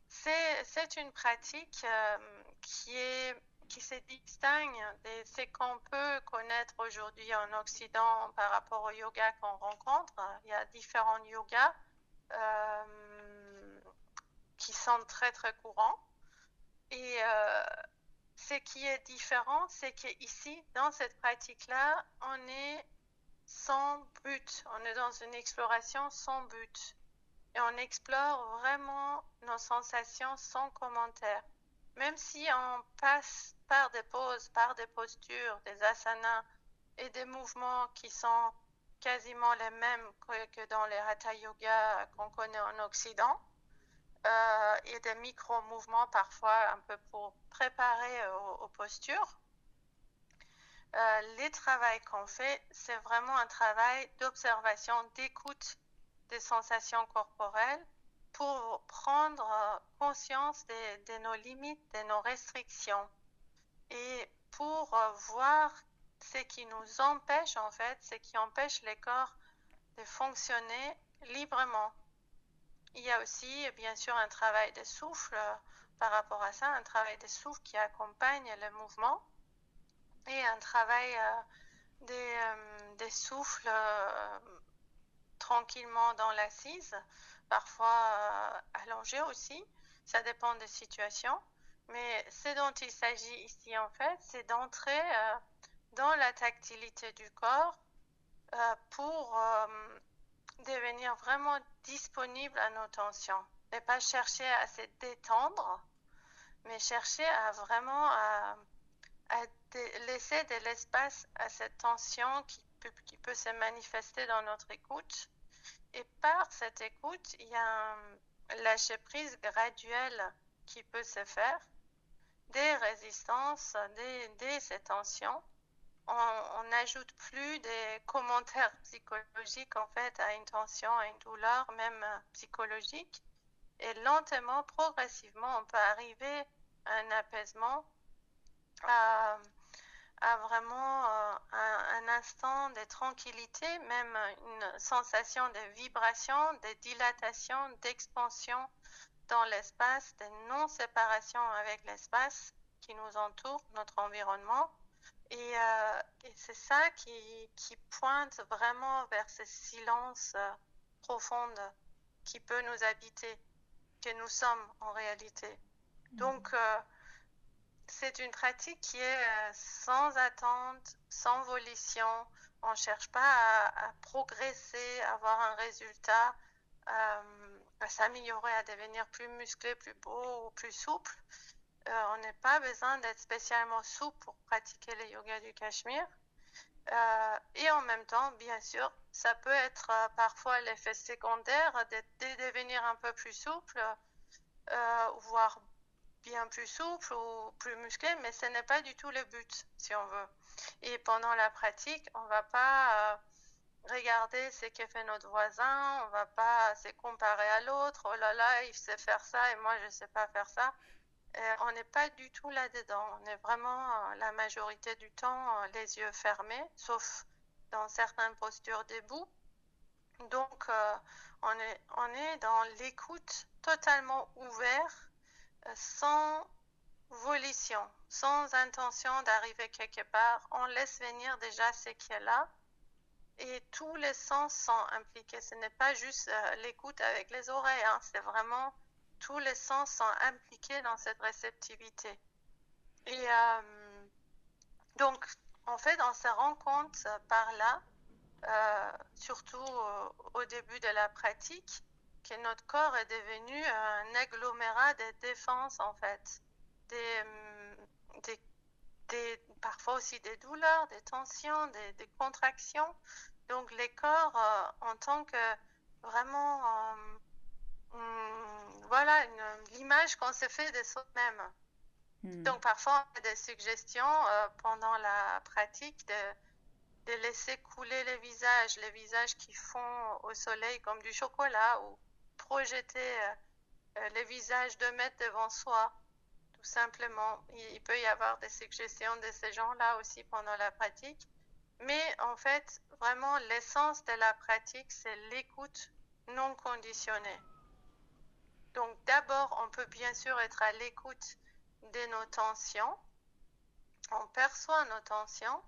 c'est une pratique qui se distingue de ce qu'on peut connaître aujourd'hui en Occident par rapport au yoga qu'on rencontre. Il y a différents yogas qui sont très très courants. Et ce qui est différent, c'est qu'ici, dans cette pratique-là, on est sans but. On est dans une exploration sans but. Et on explore vraiment nos sensations sans commentaire. Même si on passe par des poses, par des postures, des asanas et des mouvements qui sont quasiment les mêmes que dans les hatha yoga qu'on connaît en Occident, et des micro-mouvements parfois un peu pour préparer aux postures. Les travaux qu'on fait, c'est vraiment un travail d'observation, d'écoute des sensations corporelles pour prendre conscience de nos limites, de nos restrictions et pour voir ce qui nous empêche en fait, ce qui empêche les corps de fonctionner librement. Il y a aussi bien sûr un travail de souffle par rapport à ça, un travail de souffle qui accompagne le mouvement et un travail des souffles tranquillement dans l'assise, parfois allongé aussi, ça dépend des situations. Mais ce dont il s'agit ici en fait, c'est d'entrer dans la tactilité du corps pour devenir vraiment disponible à nos tensions. Et pas chercher à se détendre, mais chercher à vraiment à laisser de l'espace à cette tension qui peut se manifester dans notre écoute. Et par cette écoute, il y a un lâcher-prise graduel qui peut se faire, des résistances, des ces tensions. On n'ajoute plus des commentaires psychologiques en fait à une tension, à une douleur, même psychologique. Et lentement, progressivement, on peut arriver à un apaisement, à, à vraiment un instant de tranquillité, même une sensation de vibration, de dilatation, d'expansion dans l'espace, de non-séparation avec l'espace qui nous entoure, notre environnement. Et c'est ça qui pointe vraiment vers ce silence profond qui peut nous habiter, que nous sommes en réalité. Donc, c'est une pratique qui est sans attente, sans volition. On ne cherche pas à progresser, à avoir un résultat, à s'améliorer, à devenir plus musclé, plus beau ou plus souple. On n'a pas besoin d'être spécialement souple pour pratiquer le yoga du Cachemire. Et en même temps, bien sûr, ça peut être parfois l'effet secondaire de devenir un peu plus souple, voire bien plus souple ou plus musclé, mais ce n'est pas du tout le but, si on veut. Et pendant la pratique, on ne va pas regarder ce que fait notre voisin, on ne va pas se comparer à l'autre, oh là là, il sait faire ça et moi je ne sais pas faire ça. On n'est pas du tout là-dedans. On est vraiment la majorité du temps les yeux fermés, sauf dans certaines postures debout. Donc, on est dans l'écoute totalement ouvert, sans volition, sans intention d'arriver quelque part. On laisse venir déjà ce qui est là. Et tous les sens sont impliqués. Ce n'est pas juste l'écoute avec les oreilles, hein. C'est vraiment tous les sens sont impliqués dans cette réceptivité. Et donc, en fait, on se rend compte par là, surtout au début de la pratique, que notre corps est devenu un agglomérat de défenses, en fait. Parfois aussi des douleurs, des tensions, des contractions. Donc, les corps, en tant que vraiment voilà l'image qu'on se fait de soi-même. Donc parfois on a des suggestions pendant la pratique de laisser couler les visages qui font au soleil comme du chocolat, ou projeter les visages 2 mètres devant soi, tout simplement. Il peut y avoir des suggestions de ces gens-là aussi pendant la pratique. Mais en fait, vraiment, l'essence de la pratique, c'est l'écoute non conditionnée. Donc d'abord, on peut bien sûr être à l'écoute de nos tensions. On perçoit nos tensions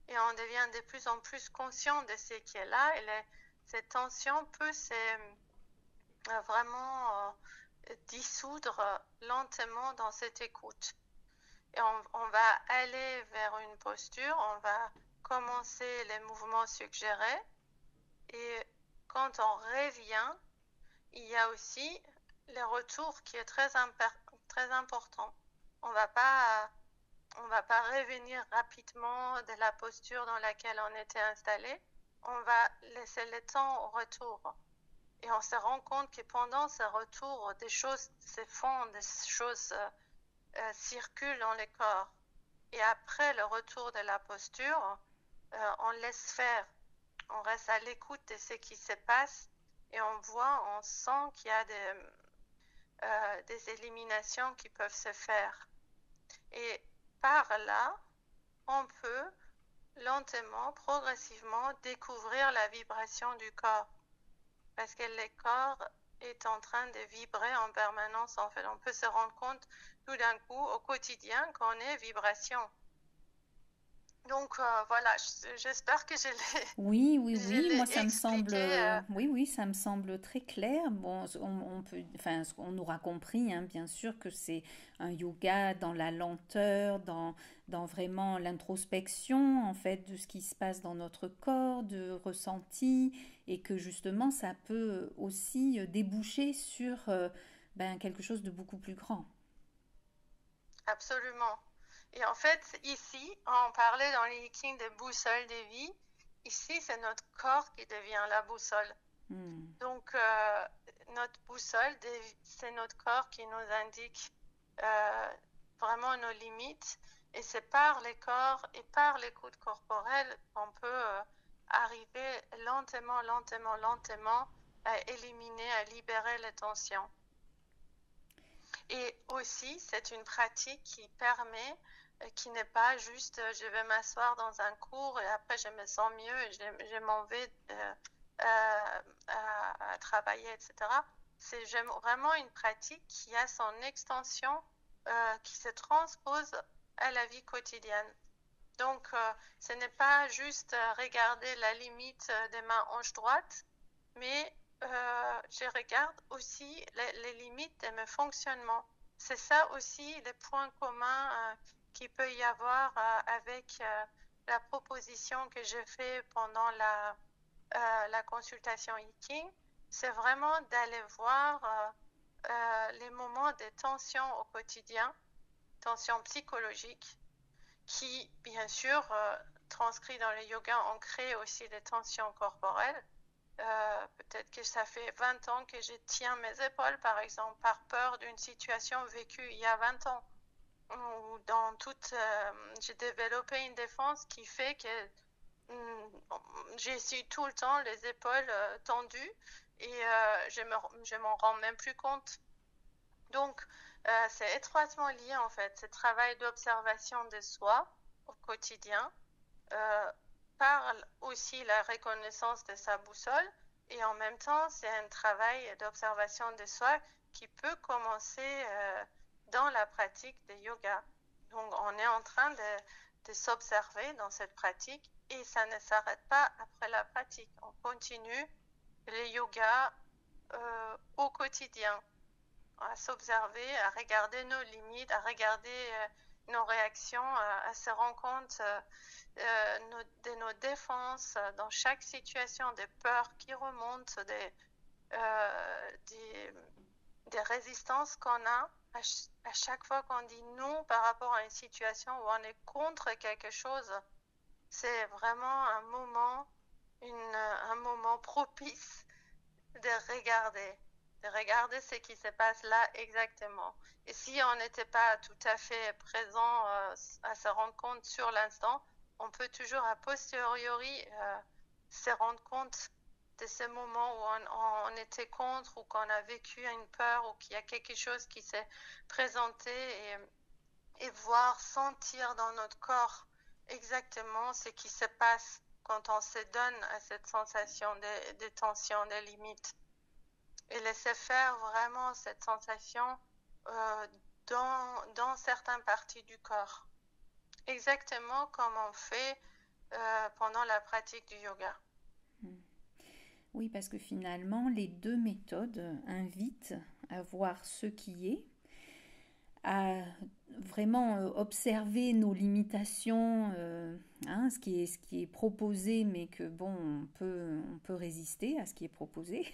et on devient de plus en plus conscient de ce qui est là. Et cette tension peut vraiment dissoudre lentement dans cette écoute. Et on va aller vers une posture, on va commencer les mouvements suggérés. Et quand on revient, il y a aussi le retour qui est très important. On va pas revenir rapidement de la posture dans laquelle on était installé. On va laisser le temps au retour. Et on se rend compte que pendant ce retour, des choses se font, des choses circulent dans le corps. Et après le retour de la posture, on laisse faire. On reste à l'écoute de ce qui se passe et on sent qu'il y a des éliminations qui peuvent se faire. Et par là, on peut lentement, progressivement découvrir la vibration du corps. Parce que le corps est en train de vibrer en permanence. En fait, on peut se rendre compte tout d'un coup au quotidien qu'on est vibration. Donc voilà, j'espère que Oui, oui, je oui, moi l'ai ça me semble, expliqué. oui, oui, ça me semble très clair. Bon, on peut, enfin, on aura compris, hein, bien sûr, que c'est un yoga dans la lenteur, dans vraiment l'introspection, en fait, de ce qui se passe dans notre corps, de ressenti, et que justement, ça peut aussi déboucher sur ben, quelque chose de beaucoup plus grand. Absolument. Et en fait, ici, on parlait dans les Vikings des boussoles des vies. Ici, c'est notre corps qui devient la boussole. Hmm. Donc, notre boussole, c'est notre corps qui nous indique vraiment nos limites. Et c'est par les corps et par l'écoute corporelle qu'on peut arriver lentement, lentement, lentement à éliminer, à libérer les tensions. Et aussi, c'est une pratique qui permet, qui n'est pas juste je vais m'asseoir dans un cours et après je me sens mieux et je m'en vais à travailler, etc. C'est vraiment une pratique qui a son extension, qui se transpose à la vie quotidienne. Donc, ce n'est pas juste regarder la limite des mains hanches droites, mais je regarde aussi les limites de mes fonctionnements. C'est ça aussi les points communs qu'il peut y avoir avec la proposition que j'ai faite pendant la consultation Iking. C'est vraiment d'aller voir les moments de tension au quotidien, tension psychologique, qui, bien sûr, transcrit dans le yoga, on crée aussi des tensions corporelles. Peut-être que ça fait 20 ans que je tiens mes épaules, par exemple, par peur d'une situation vécue il y a 20 ans. Ou j'ai développé une défense qui fait que j'ai su tout le temps les épaules tendues et je m'en rends même plus compte. Donc, c'est étroitement lié en fait, ce travail d'observation de soi au quotidien euh, par aussi la reconnaissance de sa boussole et en même temps, c'est un travail d'observation de soi qui peut commencer dans la pratique de yoga. Donc, on est en train de s'observer dans cette pratique et ça ne s'arrête pas après la pratique. On continue le yoga au quotidien à s'observer, à regarder nos limites, à regarder nos réactions, à se rendre compte de nos défenses dans chaque situation, des peurs qui remontent, des, des résistances qu'on a à chaque fois qu'on dit non par rapport à une situation où on est contre quelque chose. C'est vraiment un moment propice de regarder ce qui se passe là exactement. Et si on n'était pas tout à fait présent à se rendre compte sur l'instant, on peut toujours a posteriori se rendre compte de ces moments où on était contre ou qu'on a vécu une peur ou qu'il y a quelque chose qui s'est présenté et voir, sentir dans notre corps exactement ce qui se passe quand on se donne à cette sensation de tension, des limites et laisser faire vraiment cette sensation euh, dans certaines parties du corps. Exactement comme on fait pendant la pratique du yoga. Oui, parce que finalement, les deux méthodes invitent à voir ce qui est, à vraiment observer nos limitations, hein, ce qui est proposé, mais que bon, on peut résister à ce qui est proposé,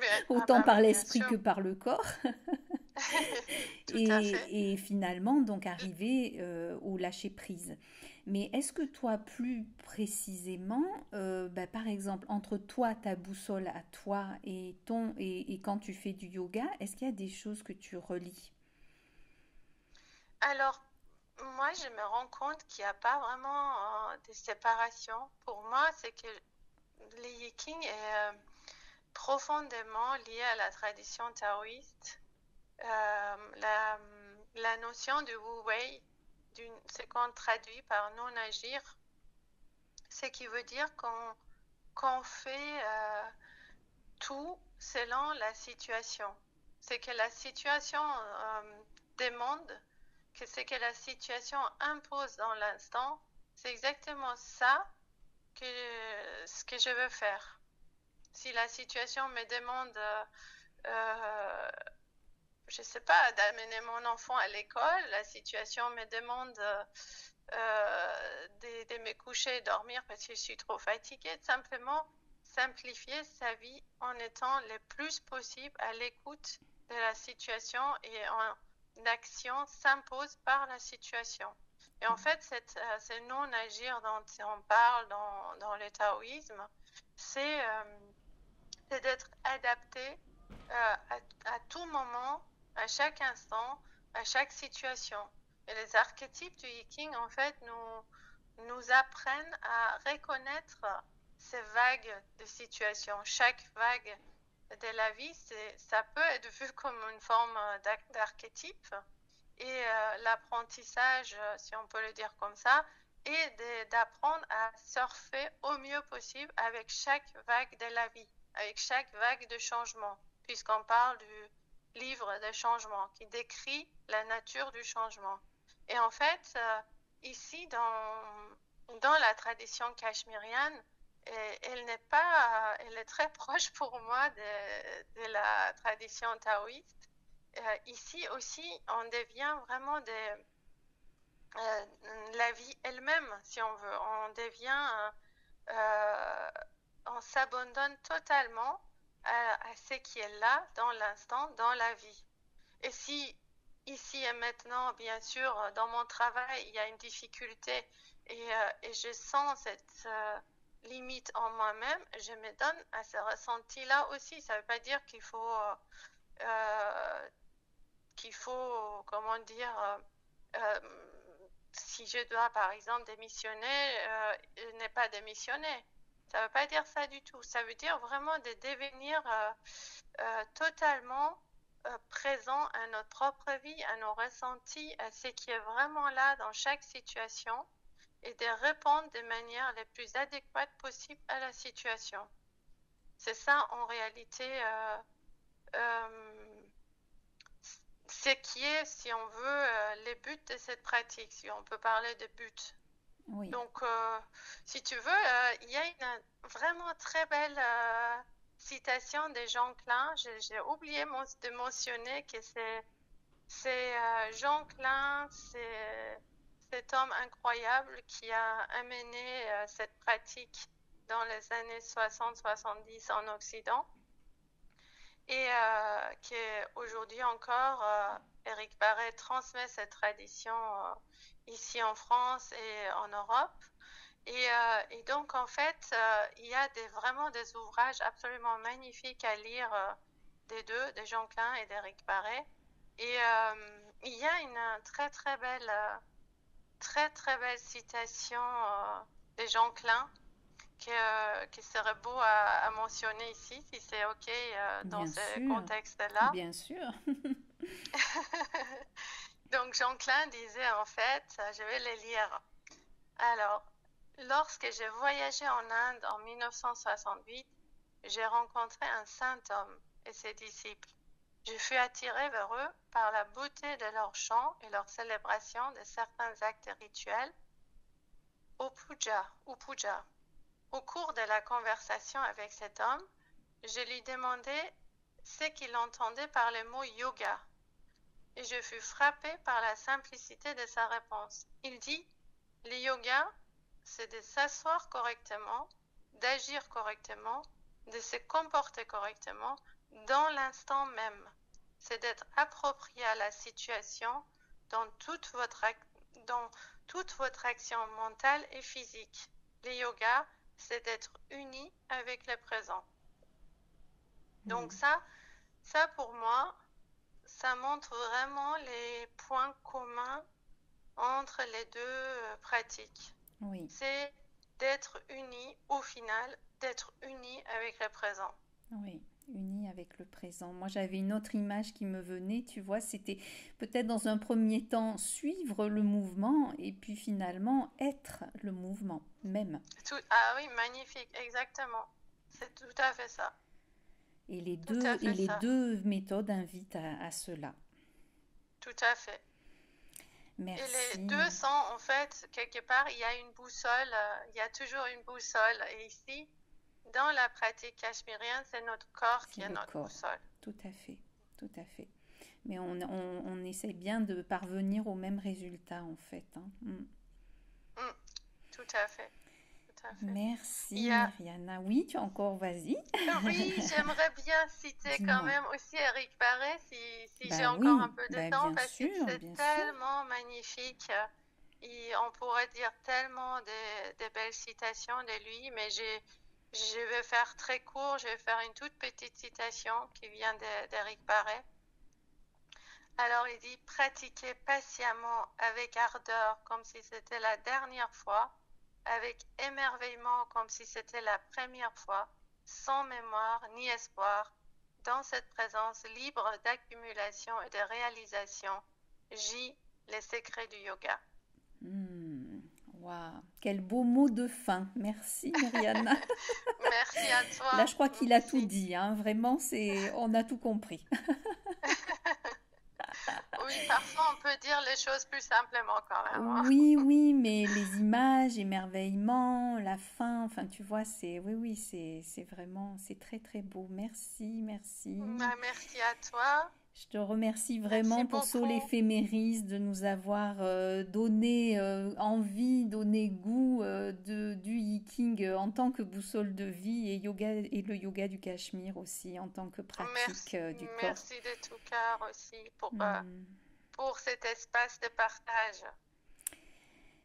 Ah autant bah par oui, bien l'esprit sûr. que par le corps, Tout à fait. et finalement donc arriver au lâcher prise. Mais est-ce que toi, plus précisément, bah, par exemple, entre toi, ta boussole à toi et quand tu fais du yoga, est-ce qu'il y a des choses que tu relis? Alors, moi, je me rends compte qu'il n'y a pas vraiment de séparation. Pour moi, c'est que le yiking est profondément lié à la tradition taoïste. La, la notion du Wu Wei, ce qu'on traduit par non-agir, ce qui veut dire qu'on fait tout selon la situation. C'est que la situation demande, que c'est que la situation impose dans l'instant, c'est exactement ça ce que je veux faire. Si la situation me demande, je sais pas, d'amener mon enfant à l'école, la situation me demande de me coucher et dormir parce que je suis trop fatiguée, simplement simplifier sa vie en étant le plus possible à l'écoute de la situation et en action s'impose par la situation. Et en fait, ce non-agir dont on parle dans le taoïsme, c'est d'être adapté à tout moment, à chaque instant, à chaque situation. Et les archétypes du Yiking, en fait, nous apprennent à reconnaître ces vagues de situations. Chaque vague de la vie, ça peut être vu comme une forme d'archétype. Et l'apprentissage, si on peut le dire comme ça, est d'apprendre à surfer au mieux possible avec chaque vague de la vie, avec chaque vague de changement, puisqu'on parle du livre de changement qui décrit la nature du changement. Et en fait, ici, dans la tradition cachemirienne, elle est très proche pour moi de la tradition taoïste. Ici aussi, on devient vraiment la vie elle-même, si on veut. On s'abandonne totalement à ce qui est là, dans l'instant, dans la vie. Et si, ici et maintenant, bien sûr, dans mon travail, il y a une difficulté et je sens cette limite en moi-même, je me donne à ce ressenti-là aussi. Ça ne veut pas dire qu'il faut, comment dire, si je dois, par exemple, démissionner, ne pas démissionner. Ça ne veut pas dire ça du tout. Ça veut dire vraiment de devenir totalement présent à notre propre vie, à nos ressentis, à ce qui est vraiment là dans chaque situation et de répondre de manière la plus adéquate possible à la situation. C'est ça en réalité ce qui est, si on veut, les buts de cette pratique, si on peut parler de buts. Oui. Donc, si tu veux, il y a une vraiment très belle citation de Jean Klein. J'ai oublié de mentionner que c'est Jean Klein, c'est cet homme incroyable qui a amené cette pratique dans les années 60-70 en Occident. Et qu'aujourd'hui encore, Éric Barret transmet cette tradition ici en France et en Europe. Et donc, en fait, il y a vraiment des ouvrages absolument magnifiques à lire des deux, de Jean Klein et d'Éric Barret. Et il y a une très, très belle citation de Jean Klein qui serait beau à mentionner ici, si c'est OK dans Bien ce sûr, contexte-là. bien sûr. Donc, Jean Klein disait en fait, je vais les lire. Alors, lorsque j'ai voyagé en Inde en 1968, j'ai rencontré un saint homme et ses disciples. Je fus attiré vers eux par la beauté de leurs chants et leur célébration de certains actes rituels au puja. Au cours de la conversation avec cet homme, je lui demandai ce qu'il entendait par le mot yoga, et je fus frappé par la simplicité de sa réponse. Il dit, le yoga, c'est de s'asseoir correctement, d'agir correctement, de se comporter correctement dans l'instant même. C'est d'être approprié à la situation dans toute votre action mentale et physique. Le yoga, c'est d'être uni avec le présent. Donc ça pour moi, ça montre vraiment les points communs entre les deux pratiques. Oui. C'est d'être uni, au final, d'être uni avec le présent. Oui, uni avec le présent. Moi, j'avais une autre image qui me venait, tu vois, c'était peut-être dans un premier temps suivre le mouvement et puis finalement être le mouvement même. Ah oui, magnifique, exactement. C'est tout à fait ça. Et les Tout à fait ça. deux méthodes invitent à cela. Tout à fait. Et les deux Merci. sont, en fait, quelque part, il y a une boussole, il y a toujours une boussole. Et ici, dans la pratique cachemirienne, c'est notre corps qui C'est est le notre corps. boussole. Tout à fait. Tout à fait. Mais on essaie bien de parvenir au même résultat, en fait, hein. Mm. Mm, tout à fait, tout à fait. Il Merci, y a Myriana. Oui, tu as encore, vas-y. Oui, j'aimerais bien citer quand Dis-moi. même aussi Eric Barret si j'ai Bah encore un oui, peu de bah temps bien parce que sûr, c'est bien sûr. tellement magnifique et on pourrait dire tellement de belles citations de lui, mais je vais faire très court, je vais faire une toute petite citation qui vient d'Eric Barret. Alors il dit, pratiquez patiemment avec ardeur comme si c'était la dernière fois, avec émerveillement comme si c'était la première fois, sans mémoire ni espoir, dans cette présence libre d'accumulation et de réalisation, gît les secrets du yoga. Hmm, waouh, quel beau mot de fin. Merci, Myriana. Merci à Là, toi je crois qu'il a tout aussi. dit, hein. Vraiment, on a tout compris. Oui, parfois on peut dire les choses plus simplement quand même, hein. Oui, oui, mais les images, émerveillement, la fin, enfin, tu vois, oui, oui, c'est vraiment, c'est très, très beau. Merci, merci. Merci à toi. Je te remercie Merci vraiment pour Soul beaucoup. Éphéméris de nous avoir donné envie, donné goût du Yiking en tant que boussole de vie et yoga et le yoga du Cachemire aussi en tant que pratique Merci, du corps. merci de tout cœur aussi Hmm. pour cet espace de partage.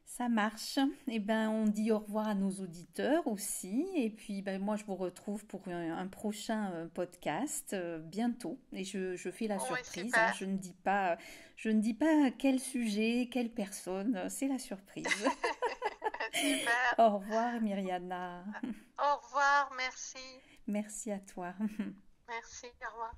Ça marche. Eh ben, on dit au revoir à nos auditeurs aussi. Et puis, ben, moi, je vous retrouve pour un prochain podcast bientôt. Et je fais la Oui, surprise, hein. super, Je ne dis pas quel sujet, quelle personne. C'est la surprise. super. Au revoir, Myriana. Au revoir, merci. Merci à toi. Merci, au revoir.